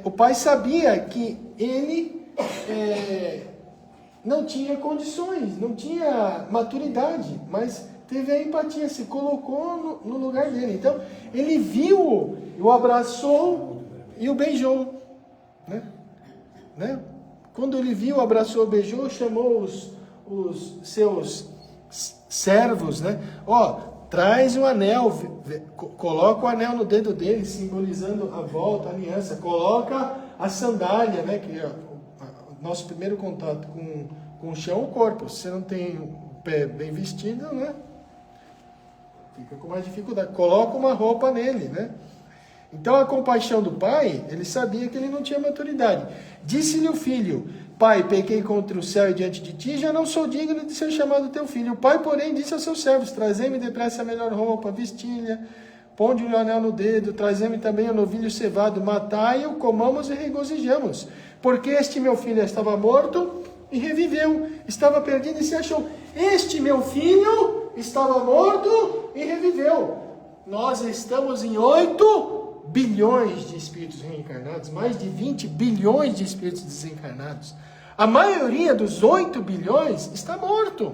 o pai sabia que ele não tinha condições, não tinha maturidade, mas teve a empatia, se colocou no lugar dele. Então, ele viu, o abraçou e o beijou. Né? Quando ele viu, abraçou, beijou, chamou os seus servos, né? Traz o anel, coloca o anel no dedo dele, simbolizando a volta, a aliança. Coloca a sandália, né? Que é o nosso primeiro contato com o chão, o corpo. Se você não tem o pé bem vestido, né? Fica com mais dificuldade. Coloca uma roupa nele, né? Então a compaixão do pai, ele sabia que ele não tinha maturidade. Disse-lhe o filho: pai, pequei contra o céu e diante de ti, já não sou digno de ser chamado teu filho. O pai, porém, disse aos seus servos: trazei-me depressa a melhor roupa, vestilha, ponde-lhe o anel no dedo, trazei-me também o novilho cevado, matai-o, comamos e regozijamos. Porque este meu filho estava morto e reviveu, estava perdido e se achou. Este meu filho estava morto e reviveu. Nós estamos em 8 bilhões de espíritos reencarnados, mais de 20 bilhões de espíritos desencarnados. A maioria dos 8 bilhões está morto,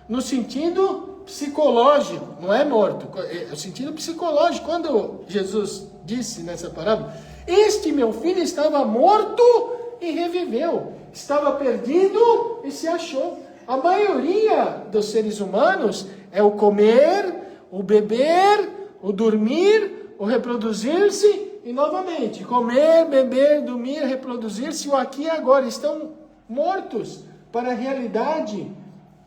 no sentido psicológico, não é morto, é o sentido psicológico. Quando Jesus disse nessa parábola: este meu filho estava morto e reviveu, estava perdido e se achou. A maioria dos seres humanos é o comer, o beber, o dormir, o reproduzir-se e novamente comer, beber, dormir, reproduzir-se, o aqui e agora. Estão mortos para a realidade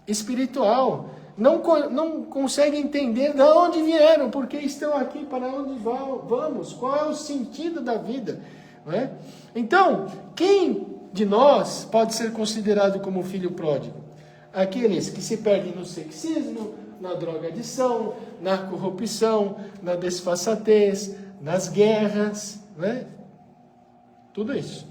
espiritual. Não conseguem entender de onde vieram, porque estão aqui, para onde vamos, qual é o sentido da vida. Não é? Então, quem de nós pode ser considerado como filho pródigo? Aqueles que se perdem no sexismo, na drogadição, na corrupção, na desfaçatez, nas guerras, né? Tudo isso.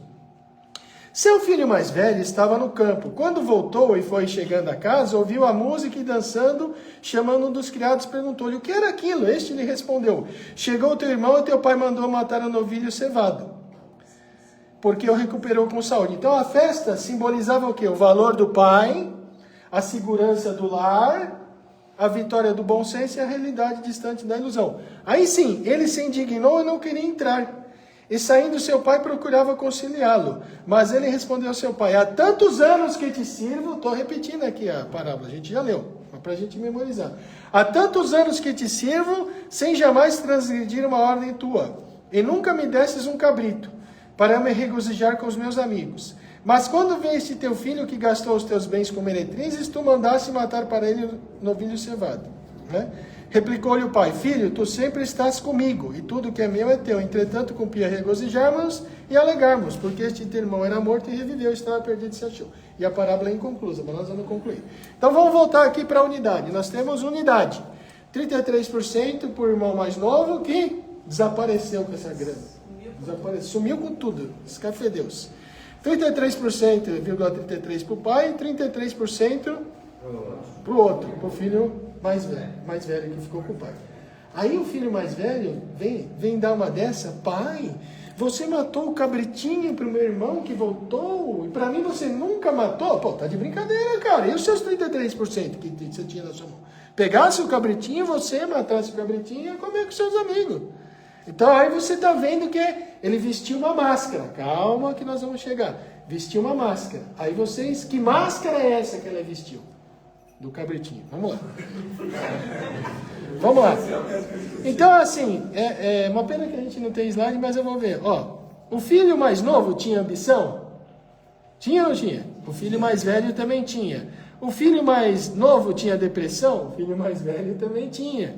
Seu filho mais velho estava no campo. Quando voltou e foi chegando a casa, ouviu a música e dançando, chamando um dos criados, perguntou-lhe: o que era aquilo? Este lhe respondeu: chegou teu irmão e teu pai mandou matar o novilho cevado, porque o recuperou com saúde. Então a festa simbolizava o quê? O valor do pai, a segurança do lar, a vitória do bom senso e a realidade distante da ilusão. Aí sim, ele se indignou e não queria entrar. E saindo seu pai procurava conciliá-lo. Mas ele respondeu ao seu pai: há tantos anos que te sirvo, estou repetindo aqui a parábola, a gente já leu, mas para a gente memorizar. Há tantos anos que te sirvo, sem jamais transgredir uma ordem tua. E nunca me desses um cabrito, para me regozijar com os meus amigos. Mas quando veio este teu filho que gastou os teus bens com meretrizes, tu mandaste matar para ele o novilho cevado. Né? Replicou-lhe o pai: filho, tu sempre estás comigo, e tudo que é meu é teu. Entretanto, cumpria regozijarmos e alegarmos, porque este teu irmão era morto e reviveu, estava perdido e se achou. E a parábola é inconclusa, mas nós vamos concluir. Então vamos voltar aqui para a unidade. Nós temos unidade. 33% por irmão mais novo que desapareceu com essa grana. Sumiu com tudo, escafedeu-se. 33,33% para o pai e 33% para o outro, para o filho mais velho que ficou com o pai. Aí o filho mais velho vem dar uma dessa: pai, você matou o cabritinho para o meu irmão que voltou, e para mim você nunca matou? Pô, tá de brincadeira, cara. E os seus 33% que você tinha na sua mão? Pegasse o cabritinho, você matasse o cabritinho e ia comer com seus amigos. Então aí você está vendo que ele vestiu uma máscara. Calma que nós vamos chegar. Vestiu uma máscara. Aí vocês, que máscara é essa que ela vestiu? Do cabritinho. Vamos lá. Vamos lá. Então assim, é uma pena que a gente não tem slide, mas eu vou ver. Ó, o filho mais novo tinha ambição? Tinha ou não tinha? O filho mais velho também tinha. O filho mais novo tinha depressão? O filho mais velho também tinha.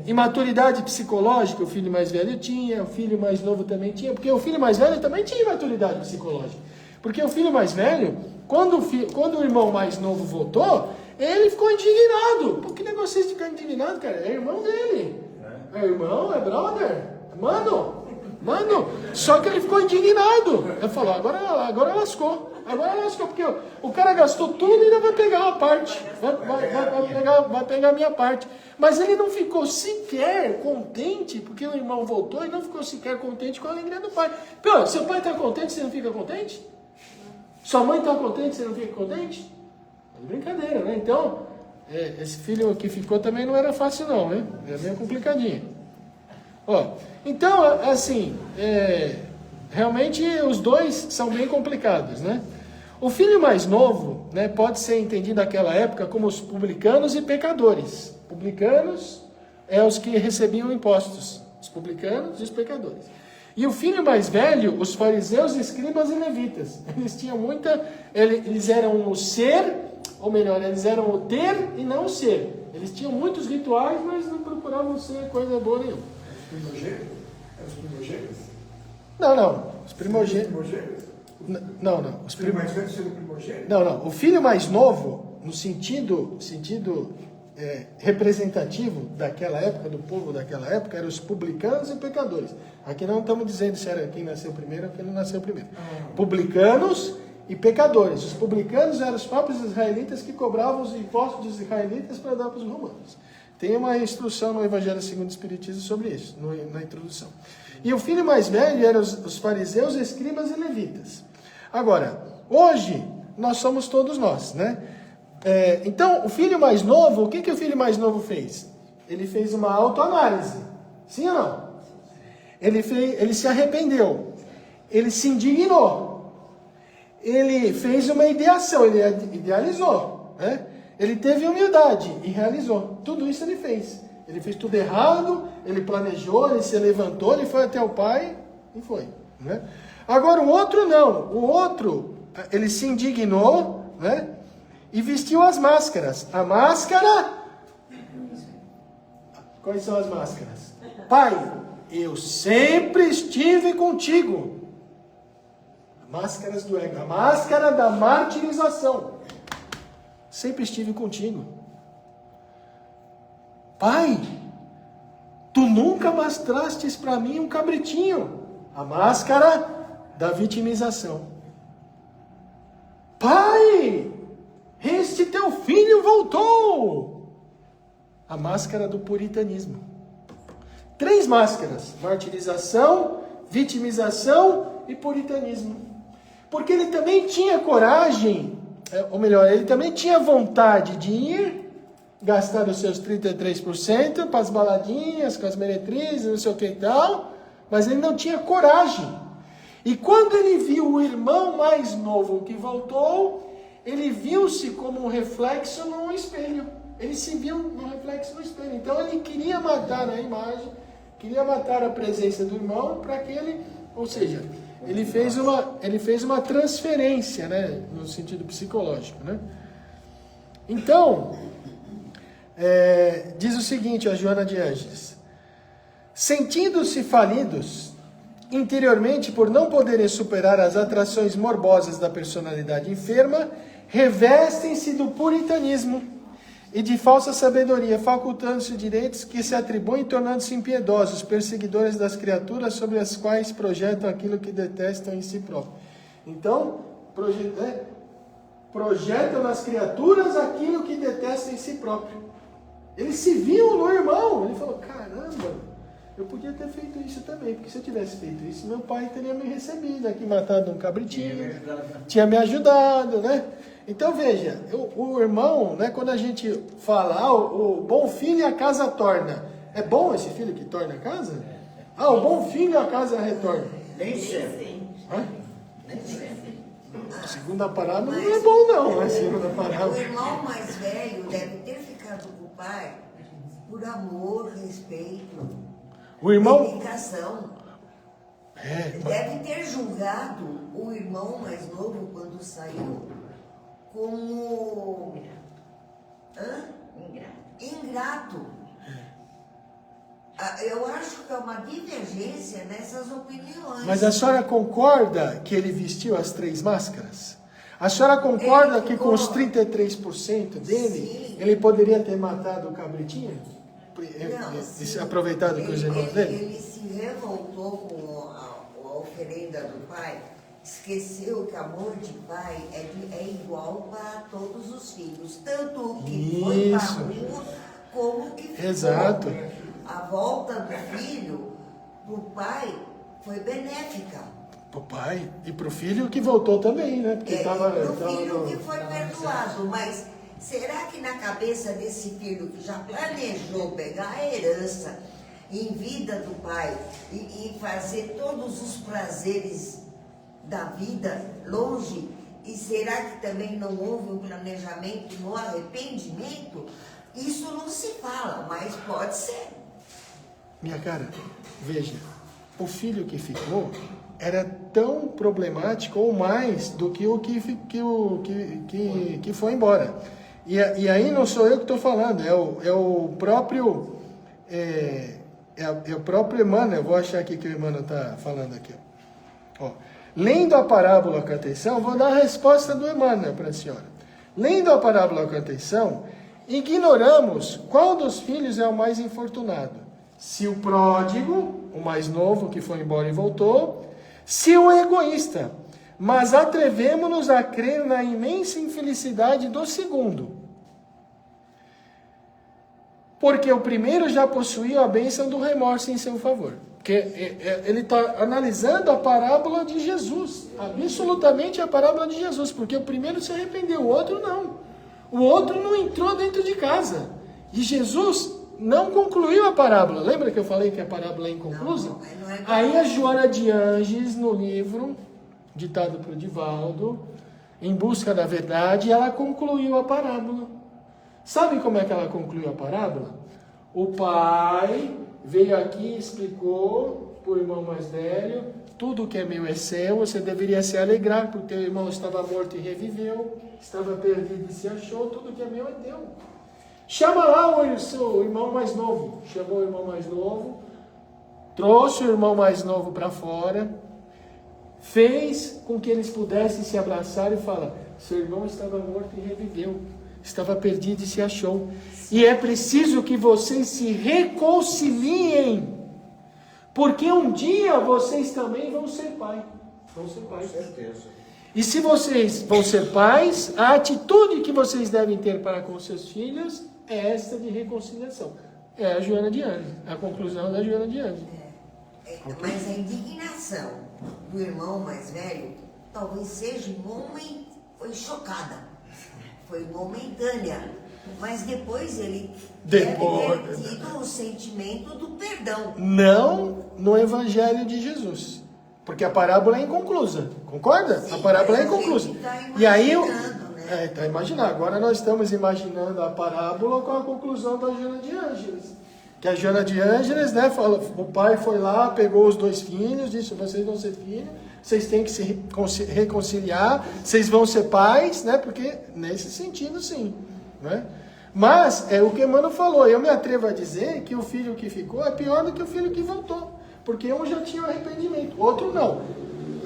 Imaturidade psicológica, o filho mais velho tinha, o filho mais novo também tinha, porque o filho mais velho também tinha imaturidade psicológica. Porque o filho mais velho, quando o irmão mais novo voltou, ele ficou indignado. Pô, que negócio é esse de ficar indignado, cara? É irmão dele. É irmão, é brother, mano. Só que ele ficou indignado. Ele falou: agora lascou. Agora lascou, porque o cara gastou tudo e ainda vai pegar uma parte. Vai pegar a minha parte. Mas ele não ficou sequer contente, porque o irmão voltou e não ficou sequer contente com a alegria do pai. Pô, seu pai está contente, você não fica contente? Sua mãe está contente, você não fica contente? É brincadeira, né? Então, esse filho que ficou também não era fácil não, né? É meio complicadinho. Ó, então, assim, realmente os dois são bem complicados, né? O filho mais novo, né, pode ser entendido naquela época como os publicanos e pecadores. Publicanos é os que recebiam impostos, os publicanos e os pecadores. E o filho mais velho, os fariseus, escribas e levitas. Eles tinham eles eram o ser, ou melhor, eles eram o ter e não o ser. Eles tinham muitos rituais, mas não procuravam ser coisa boa nenhuma. Os primogênitos? Eram os primogênitos? Não. Os primogênitos. Não. Os filho mais velho sendo primogênito? Não. O filho mais novo, no sentido representativo daquela época, do povo daquela época, eram os publicanos e pecadores. Aqui não estamos dizendo se era quem nasceu primeiro ou quem não nasceu primeiro. Publicanos e pecadores. Os publicanos eram os próprios israelitas que cobravam os impostos dos israelitas para dar para os romanos. Tem uma instrução no Evangelho segundo o Espiritismo sobre isso, na introdução. E o filho mais velho eram os fariseus, escribas e levitas. Agora, hoje, nós somos todos nós, né? Então, o filho mais novo, o que o filho mais novo fez? Ele fez uma autoanálise. Sim ou não? Ele se arrependeu. Ele se indignou. Ele fez uma ideação, ele idealizou, né? Ele teve humildade e realizou. Tudo isso ele fez. Ele fez tudo errado, ele planejou, ele se levantou, ele foi até o pai e foi, né? Agora o outro não. O outro, ele se indignou, né? E vestiu as máscaras. A máscara... Quais são as máscaras? Pai, eu sempre estive contigo. Máscaras do ego. A máscara da martirização. Sempre estive contigo. Pai, tu nunca mostrastes para mim um cabritinho. A máscara da vitimização. Pai, este teu filho voltou. A máscara do puritanismo. 3 máscaras: martirização, vitimização e puritanismo. Porque ele também tinha coragem, ou melhor, ele também tinha vontade de ir gastar os seus 33% para as baladinhas, com as meretrizes, não sei o que e tal, mas ele não tinha coragem. E quando ele viu o irmão mais novo que voltou, ele viu-se como um reflexo no espelho. Ele se viu no reflexo no espelho. Então ele queria matar a imagem, queria matar a presença do irmão para que ele, ou seja, ele fez uma transferência, né, no sentido psicológico, né? Então, diz o seguinte, a Joana de Ângeles: sentindo-se falidos interiormente por não poderem superar as atrações morbosas da personalidade enferma, revestem-se do puritanismo e de falsa sabedoria, facultando-se direitos que se atribuem, tornando-se impiedosos, perseguidores das criaturas sobre as quais projetam aquilo que detestam em si próprios. Então, projetam nas criaturas aquilo que detestam em si próprio. Ele se viu no irmão, ele falou, caramba, eu podia ter feito isso também, porque se eu tivesse feito isso, meu pai teria me recebido aqui, matado um cabritinho, tinha me ajudado, né? Então veja, o irmão, né, quando a gente fala, o bom filho a casa torna, é bom esse filho que torna a casa? O bom filho a casa retorna. Nem sempre. Nem sempre. A segunda parábola não é bom não, a segunda parábola. O irmão mais velho deve ter ficado com o pai por amor, respeito, o irmão... dedicação. Ele deve ter julgado o irmão mais novo quando saiu como ingrato. Eu acho que é uma divergência nessas opiniões. Mas a senhora concorda que ele vestiu as 3 máscaras? A senhora concorda que com os 33% dele, sim, ele poderia ter matado o cabritinho? Não, aproveitado com os irmãos dele? Ele se revoltou com a oferenda do pai, esqueceu que amor de pai é igual para todos os filhos, tanto o que foi para a rua como o que ficou. Exato. A volta do filho para o pai foi benéfica. Para o pai e para o filho que voltou também, né? Porque para o filho que foi perdoado, mas será que na cabeça desse filho que já planejou pegar a herança em vida do pai e fazer todos os prazeres da vida longe, e será que também não houve um planejamento no arrependimento? Isso não se fala, mas pode ser. Minha cara, veja, o filho que ficou era tão problemático ou mais do que o que foi embora. E aí não sou eu que estou falando, é o próprio Emmanuel. Eu vou achar aqui que o Emmanuel está falando aqui. Ó, lendo a parábola com atenção, vou dar a resposta do Emmanuel para a senhora. Lendo a parábola com atenção, ignoramos qual dos filhos é o mais infortunado. Se o pródigo, o mais novo que foi embora e voltou, se o egoísta, mas atrevemo-nos a crer na imensa infelicidade do segundo. Porque o primeiro já possuía a bênção do remorso em seu favor. Porque ele está analisando a parábola de Jesus, absolutamente a parábola de Jesus, porque o primeiro se arrependeu, o outro não. O outro não entrou dentro de casa. E Jesus não concluiu a parábola. Lembra que eu falei que a parábola é inconclusa? Aí a Joana de Ângeles, no livro, ditado por Divaldo, Em Busca da Verdade, ela concluiu a parábola. Sabe como é que ela concluiu a parábola? O pai veio aqui e explicou para o irmão mais velho, tudo que é meu é seu, você deveria se alegrar, porque teu irmão estava morto e reviveu, estava perdido e se achou, tudo que é meu é teu. Chama lá o seu irmão mais novo. Chamou o irmão mais novo, trouxe o irmão mais novo para fora, fez com que eles pudessem se abraçar e falar, seu irmão estava morto e reviveu, estava perdido e se achou. E é preciso que vocês se reconciliem, porque um dia vocês também vão ser pai. Vão ser pais. Com certeza. E se vocês vão ser pais, a atitude que vocês devem ter para com seus filhos é esta de reconciliação. É a Joana de Ângeles, a conclusão da Joana de Ângeles. Mas a indignação do irmão mais velho talvez seja foi chocada, foi momentânea. Mas depois ele Depois- deve ter tido o sentimento do perdão. Não no Evangelho de Jesus. Porque a parábola é inconclusa. Concorda? Sim, a parábola é mas a inconclusa. gente tá E aí, imaginando, né? tá imaginando. Agora nós estamos imaginando a parábola com a conclusão da Joana de Ângeles. Que a Joana de Ângeles, né, fala, o pai foi lá, pegou os 2 filhos, disse, vocês vão ser filhos, vocês têm que se reconciliar, vocês vão ser pais, né, porque nesse sentido sim, né? Mas, é o que Emmanuel falou, eu me atrevo a dizer que o filho que ficou é pior do que o filho que voltou, porque um já tinha arrependimento, outro não,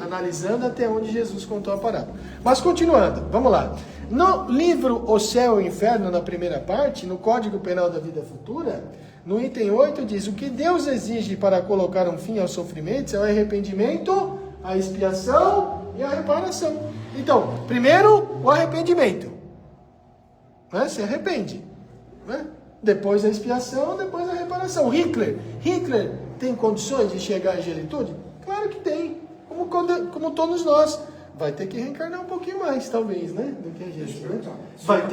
analisando até onde Jesus contou a parábola. Mas continuando, vamos lá. No livro O Céu e o Inferno, na primeira parte, no Código Penal da Vida Futura, no item 8 diz, o que Deus exige para colocar um fim aos sofrimentos é o arrependimento, a expiação e a reparação. Então, primeiro o arrependimento, né? Se arrepende, né? Depois a expiação, depois a reparação. Hitler tem condições de chegar à angelitude? Claro que tem, como todos nós. Vai ter que reencarnar um pouquinho mais, talvez, né? Do que a gente, né? Vai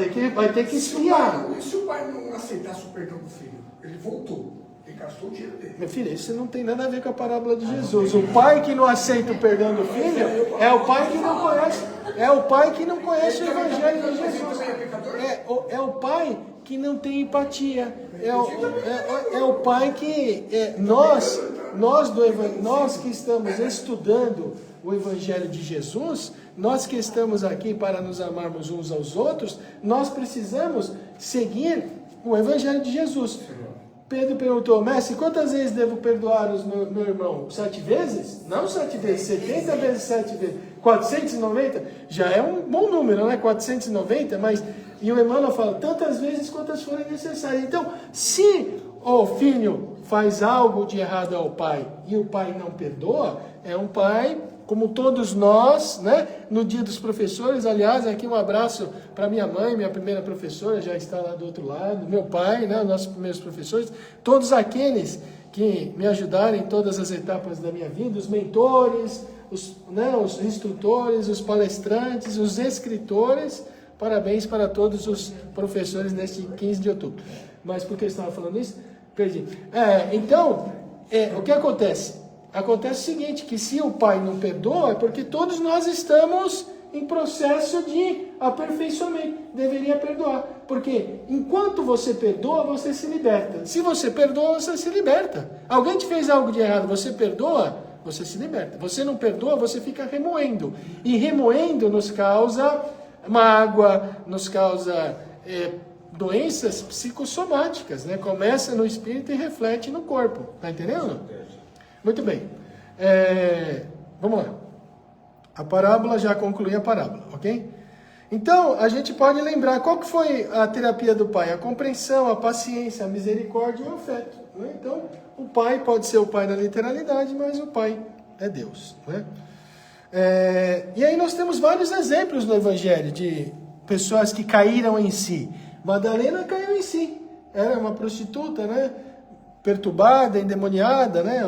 ter que esfriar. E se o pai não aceitasse o perdão do filho? Ele voltou. Ele gastou o dinheiro dele. Meu filho, isso não tem nada a ver com a parábola de Jesus. O pai que não aceita o perdão do filho é o pai que não conhece. É o pai que não conhece o Evangelho de Jesus. É o pai que não tem empatia. É o pai que nós que estamos estudando o Evangelho de Jesus, nós que estamos aqui para nos amarmos uns aos outros, nós precisamos seguir o Evangelho de Jesus. Pedro perguntou, mestre, quantas vezes devo perdoar meu irmão? 7 vezes? Não 7 vezes, 70 vezes 7 vezes. 490? Já é um bom número, né? 490, mas... E o Emmanuel fala, tantas vezes quantas forem necessárias. Então, se o filho faz algo de errado ao pai e o pai não perdoa, é um pai... Como todos nós, né? No dia dos professores, aliás, aqui um abraço para minha mãe, minha primeira professora, já está lá do outro lado, meu pai, né? Os nossos primeiros professores, todos aqueles que me ajudaram em todas as etapas da minha vida, os mentores, os instrutores, os palestrantes, os escritores, parabéns para todos os professores neste 15 de outubro. Mas por que eu estava falando isso? Perdi. Então, o que acontece? Acontece o seguinte, que se o pai não perdoa, é porque todos nós estamos em processo de aperfeiçoamento. Deveria perdoar. Porque enquanto você perdoa, você se liberta. Se você perdoa, você se liberta. Alguém te fez algo de errado, você perdoa, você se liberta. Você não perdoa, você fica remoendo. E remoendo nos causa mágoa, nos causa doenças psicossomáticas, né? Começa no espírito e reflete no corpo. Tá entendendo? Muito bem, vamos lá, a parábola, já concluí a parábola, ok? Então, a gente pode lembrar, qual que foi a terapia do pai? A compreensão, a paciência, a misericórdia e o afeto, né? Então, o pai pode ser o pai na literalidade, mas o pai é Deus, né? E aí nós temos vários exemplos no Evangelho de pessoas que caíram em si. Madalena caiu em si, era uma prostituta, né? Perturbada, endemoniada, né?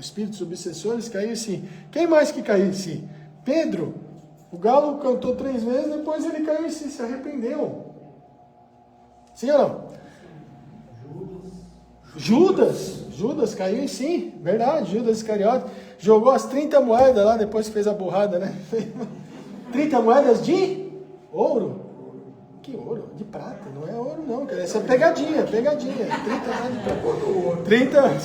Espíritos obsessores caiu em si. Quem mais que caiu em si? Pedro. O galo cantou 3 vezes, depois ele caiu em si, se arrependeu. Sim ou não? Judas caiu em si, verdade. Judas Iscariote jogou as 30 moedas lá, depois que fez a burrada, né? 30 moedas de ouro. Que ouro? De prata, não é ouro não, cara. Essa é pegadinha. 30 moedas de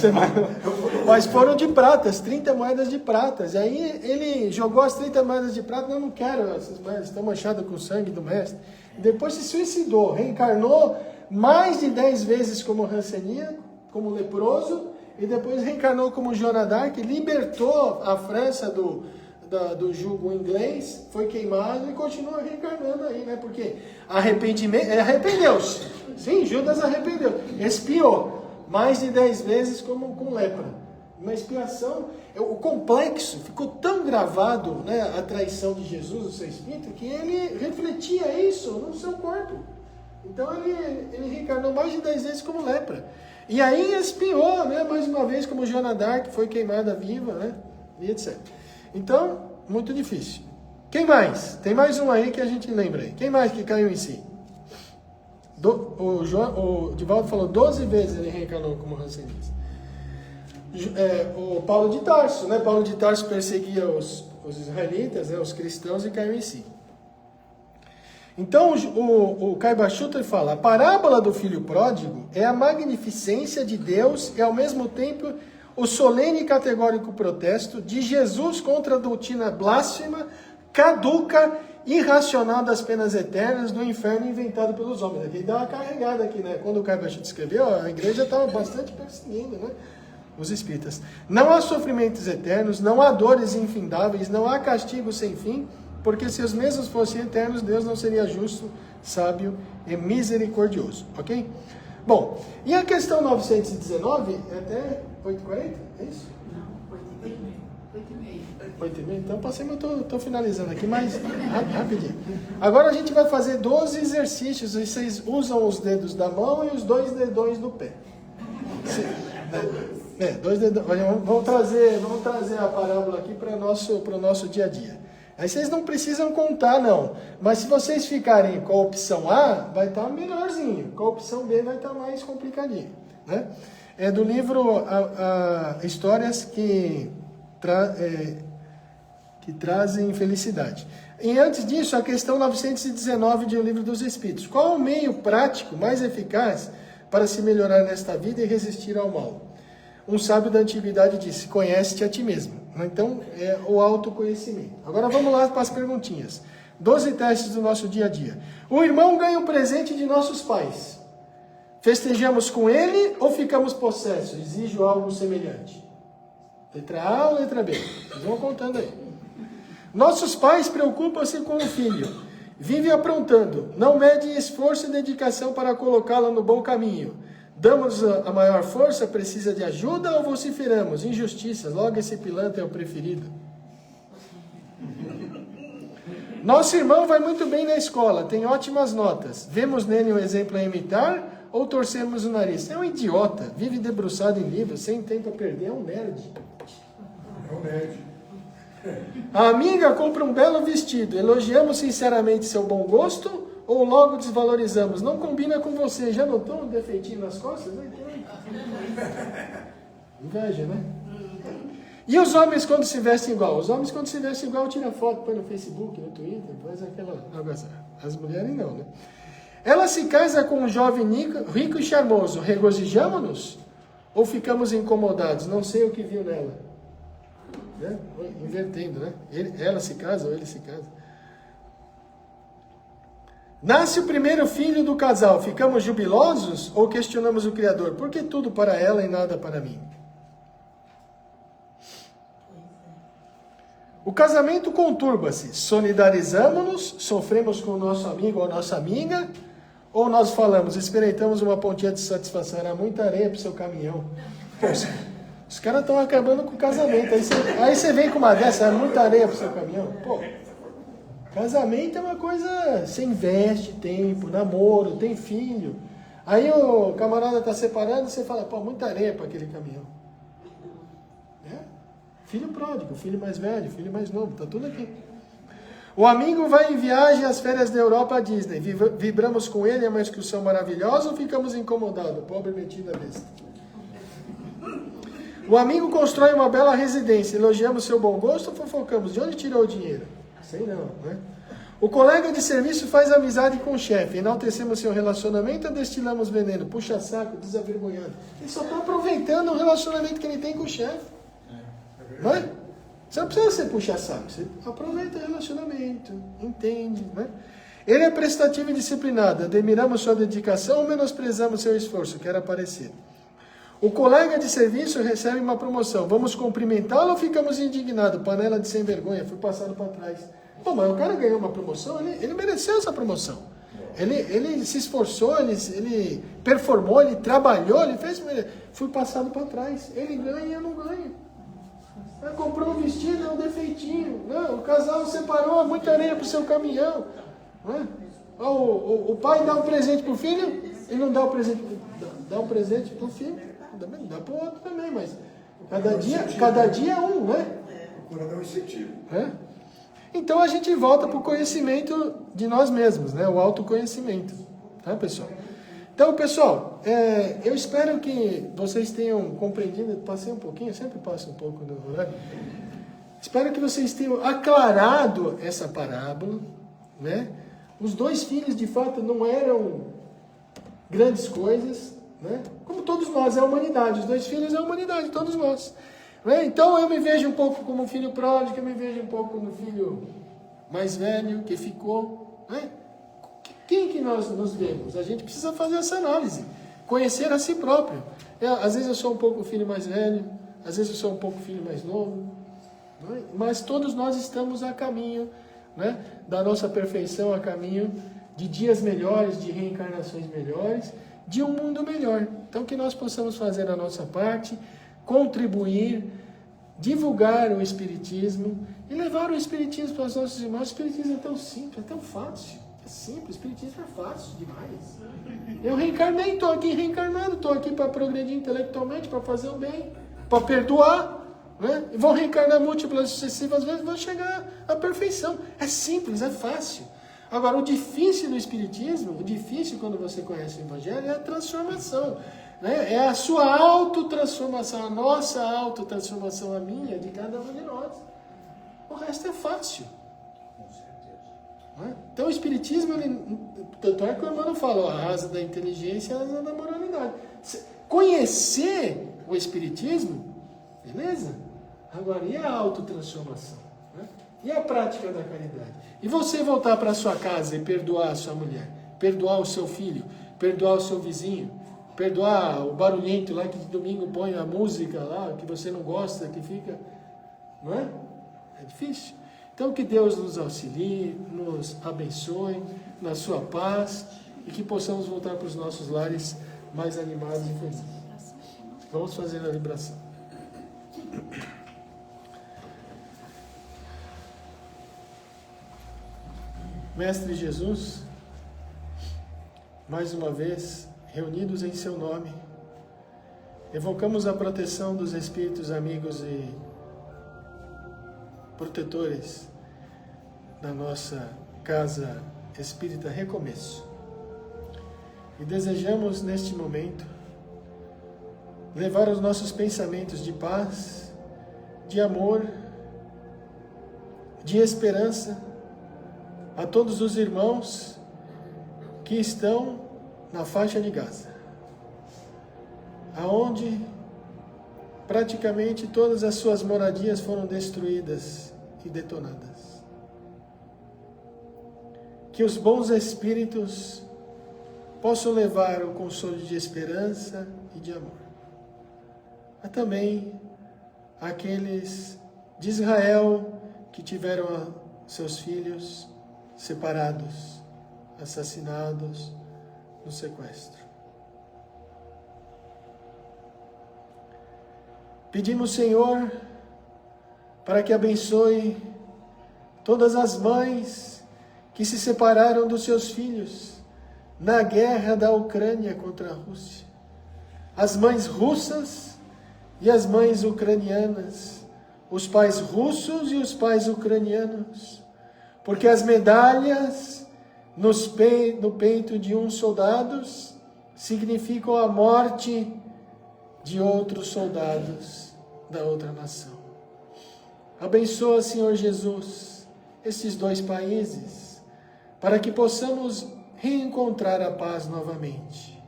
prata. Mas foram de pratas, 30 moedas de pratas. E aí ele jogou as 30 moedas de prata, não quero essas moedas, estão manchadas com o sangue do mestre. E depois se suicidou, reencarnou mais de 10 vezes como ranceníaco, como leproso, e depois reencarnou como Joana d'Arc, libertou a França do jugo inglês, foi queimado e continua reencarnando aí, né? Porque arrependeu-se. Sim, Judas arrependeu. Expiou mais de 10 vezes como com lepra. Uma expiação. O complexo ficou tão gravado, né? A traição de Jesus, o seu espírito, que ele refletia isso no seu corpo. Então ele reencarnou mais de 10 vezes como lepra. E aí expiou, né? Mais uma vez como Joana d'Arc, foi queimada viva, né? E etc. Então, muito difícil. Quem mais? Tem mais um aí que a gente lembra aí. Quem mais que caiu em si? O Divaldo falou 12 vezes ele reencarnou como rancenista. O Paulo de Tarso, né? Paulo de Tarso perseguia os israelitas, né? Os cristãos, e caiu em si. Então o Caiba Schutter fala: a parábola do filho pródigo é a magnificência de Deus e ao mesmo tempo o solene e categórico protesto de Jesus contra a doutrina blasfema, caduca, irracional das penas eternas do inferno inventado pelos homens. Aqui dá uma carregada aqui, né? Quando o Caiba Schutter escreveu, a igreja estava bastante perseguindo, né? Os espíritas. Não há sofrimentos eternos, não há dores infindáveis, não há castigo sem fim, porque se os mesmos fossem eternos, Deus não seria justo, sábio e misericordioso. Ok? Bom, e a questão 919 é até 8h40? É isso? Não, 8h30. 8h30? Então passei, mas estou finalizando aqui, mas rapidinho. Agora a gente vai fazer 12 exercícios, e vocês usam os dedos da mão e os 2 dedões do pé. Dois dedões. Vamos trazer a parábola aqui para o nosso dia a dia. Aí vocês não precisam contar, não. Mas se vocês ficarem com a opção A, vai estar melhorzinho. Com a opção B, vai estar mais complicadinho. Né? É do livro Histórias que trazem felicidade. E antes disso, a questão 919 de O Livro dos Espíritos. Qual o meio prático mais eficaz para se melhorar nesta vida e resistir ao mal? Um sábio da antiguidade disse: conhece-te a ti mesmo. Então, é o autoconhecimento. Agora vamos lá para as perguntinhas. 12 testes do nosso dia a dia. O irmão ganha um presente de nossos pais. Festejamos com ele ou ficamos possessos? Exijo algo semelhante. Letra A ou letra B? Vocês vão contando aí. Nossos pais preocupam-se com o filho. Vive aprontando. Não mede esforço e dedicação para colocá-lo no bom caminho. Damos a maior força, precisa de ajuda ou vociferamos? Injustiças, logo esse pilantra é o preferido. Nosso irmão vai muito bem na escola, tem ótimas notas. Vemos nele um exemplo a imitar ou torcemos o nariz? É um idiota, vive debruçado em livros, sem tempo a perder, é um nerd. É um nerd. A amiga compra um belo vestido, elogiamos sinceramente seu bom gosto ou logo desvalorizamos? Não combina com você. Já notou um defeitinho nas costas? Inveja, né? E os homens quando se vestem igual? Os homens quando se vestem igual tiram foto, põe no Facebook, no Twitter, faz aquela... As mulheres não, né? Ela se casa com um jovem rico e charmoso. Regozijamos-nos? Ou ficamos incomodados? Não sei o que viu nela. Né? Invertendo, né? Ela se casa ou ele se casa. Nasce o primeiro filho do casal, ficamos jubilosos ou questionamos o Criador? Por que tudo para ela e nada para mim? O casamento conturba-se. Solidarizamos-nos, sofremos com o nosso amigo ou nossa amiga, ou nós falamos, espreitamos uma pontinha de satisfação, era muita areia para o seu caminhão. Pô, os caras estão acabando com o casamento. Aí você vem com uma dessa, era muita areia para o seu caminhão. Pô, casamento é uma coisa, você investe tempo, namoro, tem filho. Aí o camarada está separando, você fala, pô, muita areia para aquele caminhão. Filho pródigo, filho mais velho, filho mais novo, está tudo aqui. O amigo vai em viagem às férias da Europa à Disney. Vibramos com ele, é uma excursão maravilhosa ou ficamos incomodados? Pobre metida besta. O amigo constrói uma bela residência. Elogiamos seu bom gosto ou fofocamos? De onde tirou o dinheiro? Sei não, né? O colega de serviço faz amizade com o chefe. Enaltecemos seu relacionamento ou destilamos veneno? Puxa saco, desavergonhado. Ele só está aproveitando o relacionamento que ele tem com o chefe. Não é? Você não precisa ser puxa-saco, você aproveita o relacionamento, entende, né? Ele é prestativo e disciplinado, admiramos sua dedicação ou menosprezamos seu esforço, quer aparecer. O colega de serviço recebe uma promoção, vamos cumprimentá-lo ou ficamos indignados? Panela de sem vergonha, fui passado para trás. Pô, mas o cara ganhou uma promoção, ele mereceu essa promoção. Ele se esforçou, ele performou, ele trabalhou, ele fez... Fui passado para trás, ele ganha e eu não ganho. Comprou um vestido, é um defeitinho. Não, o casal separou, muita areia para o seu caminhão. O pai dá um presente para o filho, ele não dá um presente, dá um presente para o filho, dá para o outro também, mas cada dia é um, né? Procura dar um incentivo. Então a gente volta para o conhecimento de nós mesmos, né? O autoconhecimento. Tá, pessoal? Então, pessoal, eu espero que vocês tenham compreendido. Passei um pouquinho, sempre passo um pouco no horário. Espero que vocês tenham aclarado essa parábola, né? Os 2 filhos, de fato, não eram grandes coisas, né? Como todos nós, é a humanidade. Os 2 filhos é a humanidade, todos nós. Né? Então, eu me vejo um pouco como um filho pródigo, eu me vejo um pouco no filho mais velho que ficou, né? Quem que nós nos vemos? A gente precisa fazer essa análise, conhecer a si próprio. Às vezes eu sou um pouco filho mais velho, às vezes eu sou um pouco filho mais novo, né? Mas todos nós estamos a caminho, né, da nossa perfeição, a caminho de dias melhores, de reencarnações melhores, de um mundo melhor. Então que nós possamos fazer a nossa parte, contribuir, divulgar o Espiritismo e levar o Espiritismo para os nossos irmãos. O Espiritismo é tão simples, é tão fácil. É simples, o Espiritismo é fácil demais. Eu reencarnei, estou aqui reencarnado, estou aqui para progredir intelectualmente, para fazer o bem, para perdoar, né? E vou reencarnar múltiplas sucessivas vezes, vou chegar à perfeição. É simples, é fácil. Agora, o difícil no Espiritismo, o difícil quando você conhece o Evangelho, é a transformação. Né? É a sua autotransformação, a nossa autotransformação, a minha, de cada um de nós. O resto é fácil. Então o Espiritismo, tanto é que o Emmanuel fala, a asa da inteligência e a asa da moralidade. Conhecer o Espiritismo, beleza? Agora, e a autotransformação? Né? E a prática da caridade? E você voltar para sua casa e perdoar a sua mulher, perdoar o seu filho, perdoar o seu vizinho, perdoar o barulhento lá que de domingo põe a música lá, que você não gosta, que fica... Não é? É difícil. Então que Deus nos auxilie, nos abençoe na sua paz e que possamos voltar para os nossos lares mais animados e felizes. Vamos fazer a vibração. Mestre Jesus, mais uma vez, reunidos em seu nome, evocamos a proteção dos espíritos amigos e protetores da nossa Casa Espírita Recomeço. E desejamos neste momento levar os nossos pensamentos de paz, de amor, de esperança a todos os irmãos que estão na faixa de Gaza, aonde praticamente todas as suas moradias foram destruídas e detonadas. Que os bons espíritos possam levar o consolo de esperança e de amor. Mas também aqueles de Israel que tiveram seus filhos separados, assassinados no sequestro. Pedimos, Senhor, para que abençoe todas as mães que se separaram dos seus filhos na guerra da Ucrânia contra a Rússia. As mães russas e as mães ucranianas, os pais russos e os pais ucranianos, porque as medalhas no peito de uns soldados significam a morte de outros soldados da outra nação. Abençoa, Senhor Jesus, esses 2 países, para que possamos reencontrar a paz novamente.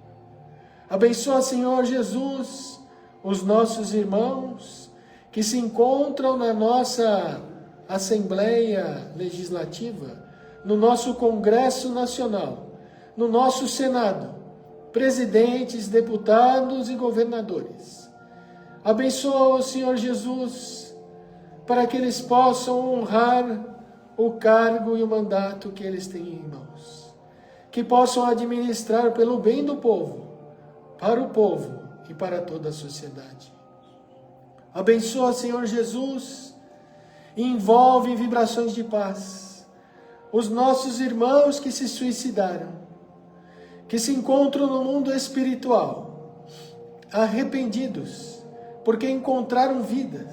Abençoa, Senhor Jesus, os nossos irmãos que se encontram na nossa Assembleia Legislativa, no nosso Congresso Nacional, no nosso Senado, presidentes, deputados e governadores. Abençoa, Senhor Jesus, para que eles possam honrar o cargo e o mandato que eles têm em mãos. Que possam administrar pelo bem do povo, para o povo e para toda a sociedade. Abençoa, Senhor Jesus, e envolve em vibrações de paz os nossos irmãos que se suicidaram, que se encontram no mundo espiritual, arrependidos, porque encontraram vidas.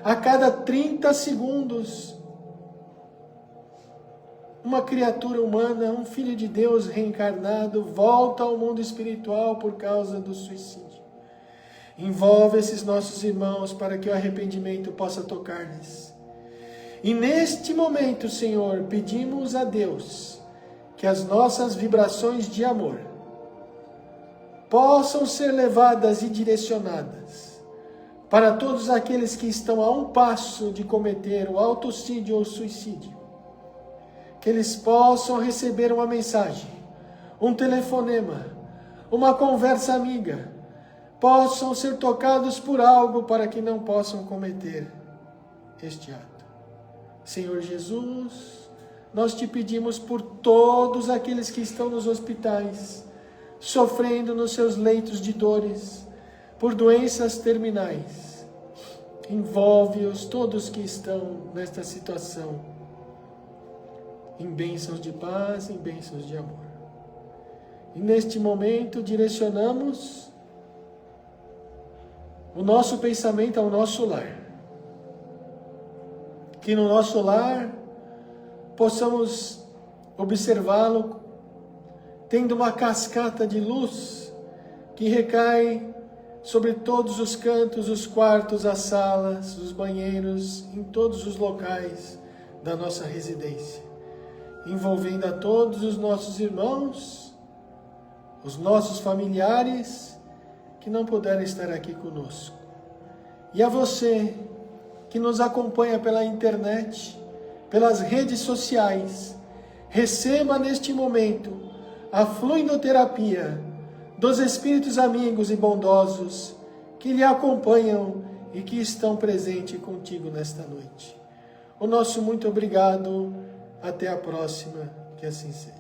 A cada 30 segundos, uma criatura humana, um filho de Deus reencarnado, volta ao mundo espiritual por causa do suicídio. Envolve esses nossos irmãos para que o arrependimento possa tocar-lhes. E neste momento, Senhor, pedimos a Deus que as nossas vibrações de amor possam ser levadas e direcionadas para todos aqueles que estão a um passo de cometer o autocídio ou suicídio. Que eles possam receber uma mensagem, um telefonema, uma conversa amiga, possam ser tocados por algo para que não possam cometer este ato. Senhor Jesus, nós te pedimos por todos aqueles que estão nos hospitais, sofrendo nos seus leitos de dores, por doenças terminais. Envolve-os todos que estão nesta situação, em bênçãos de paz, em bênçãos de amor. E neste momento direcionamos o nosso pensamento ao nosso lar. Que no nosso lar possamos observá-lo tendo uma cascata de luz que recai sobre todos os cantos, os quartos, as salas, os banheiros, em todos os locais da nossa residência, envolvendo a todos os nossos irmãos, os nossos familiares que não puderam estar aqui conosco. E a você que nos acompanha pela internet, pelas redes sociais, receba neste momento a fluidoterapia dos espíritos amigos e bondosos que lhe acompanham e que estão presentes contigo nesta noite. O nosso muito obrigado. Até a próxima. Que assim seja.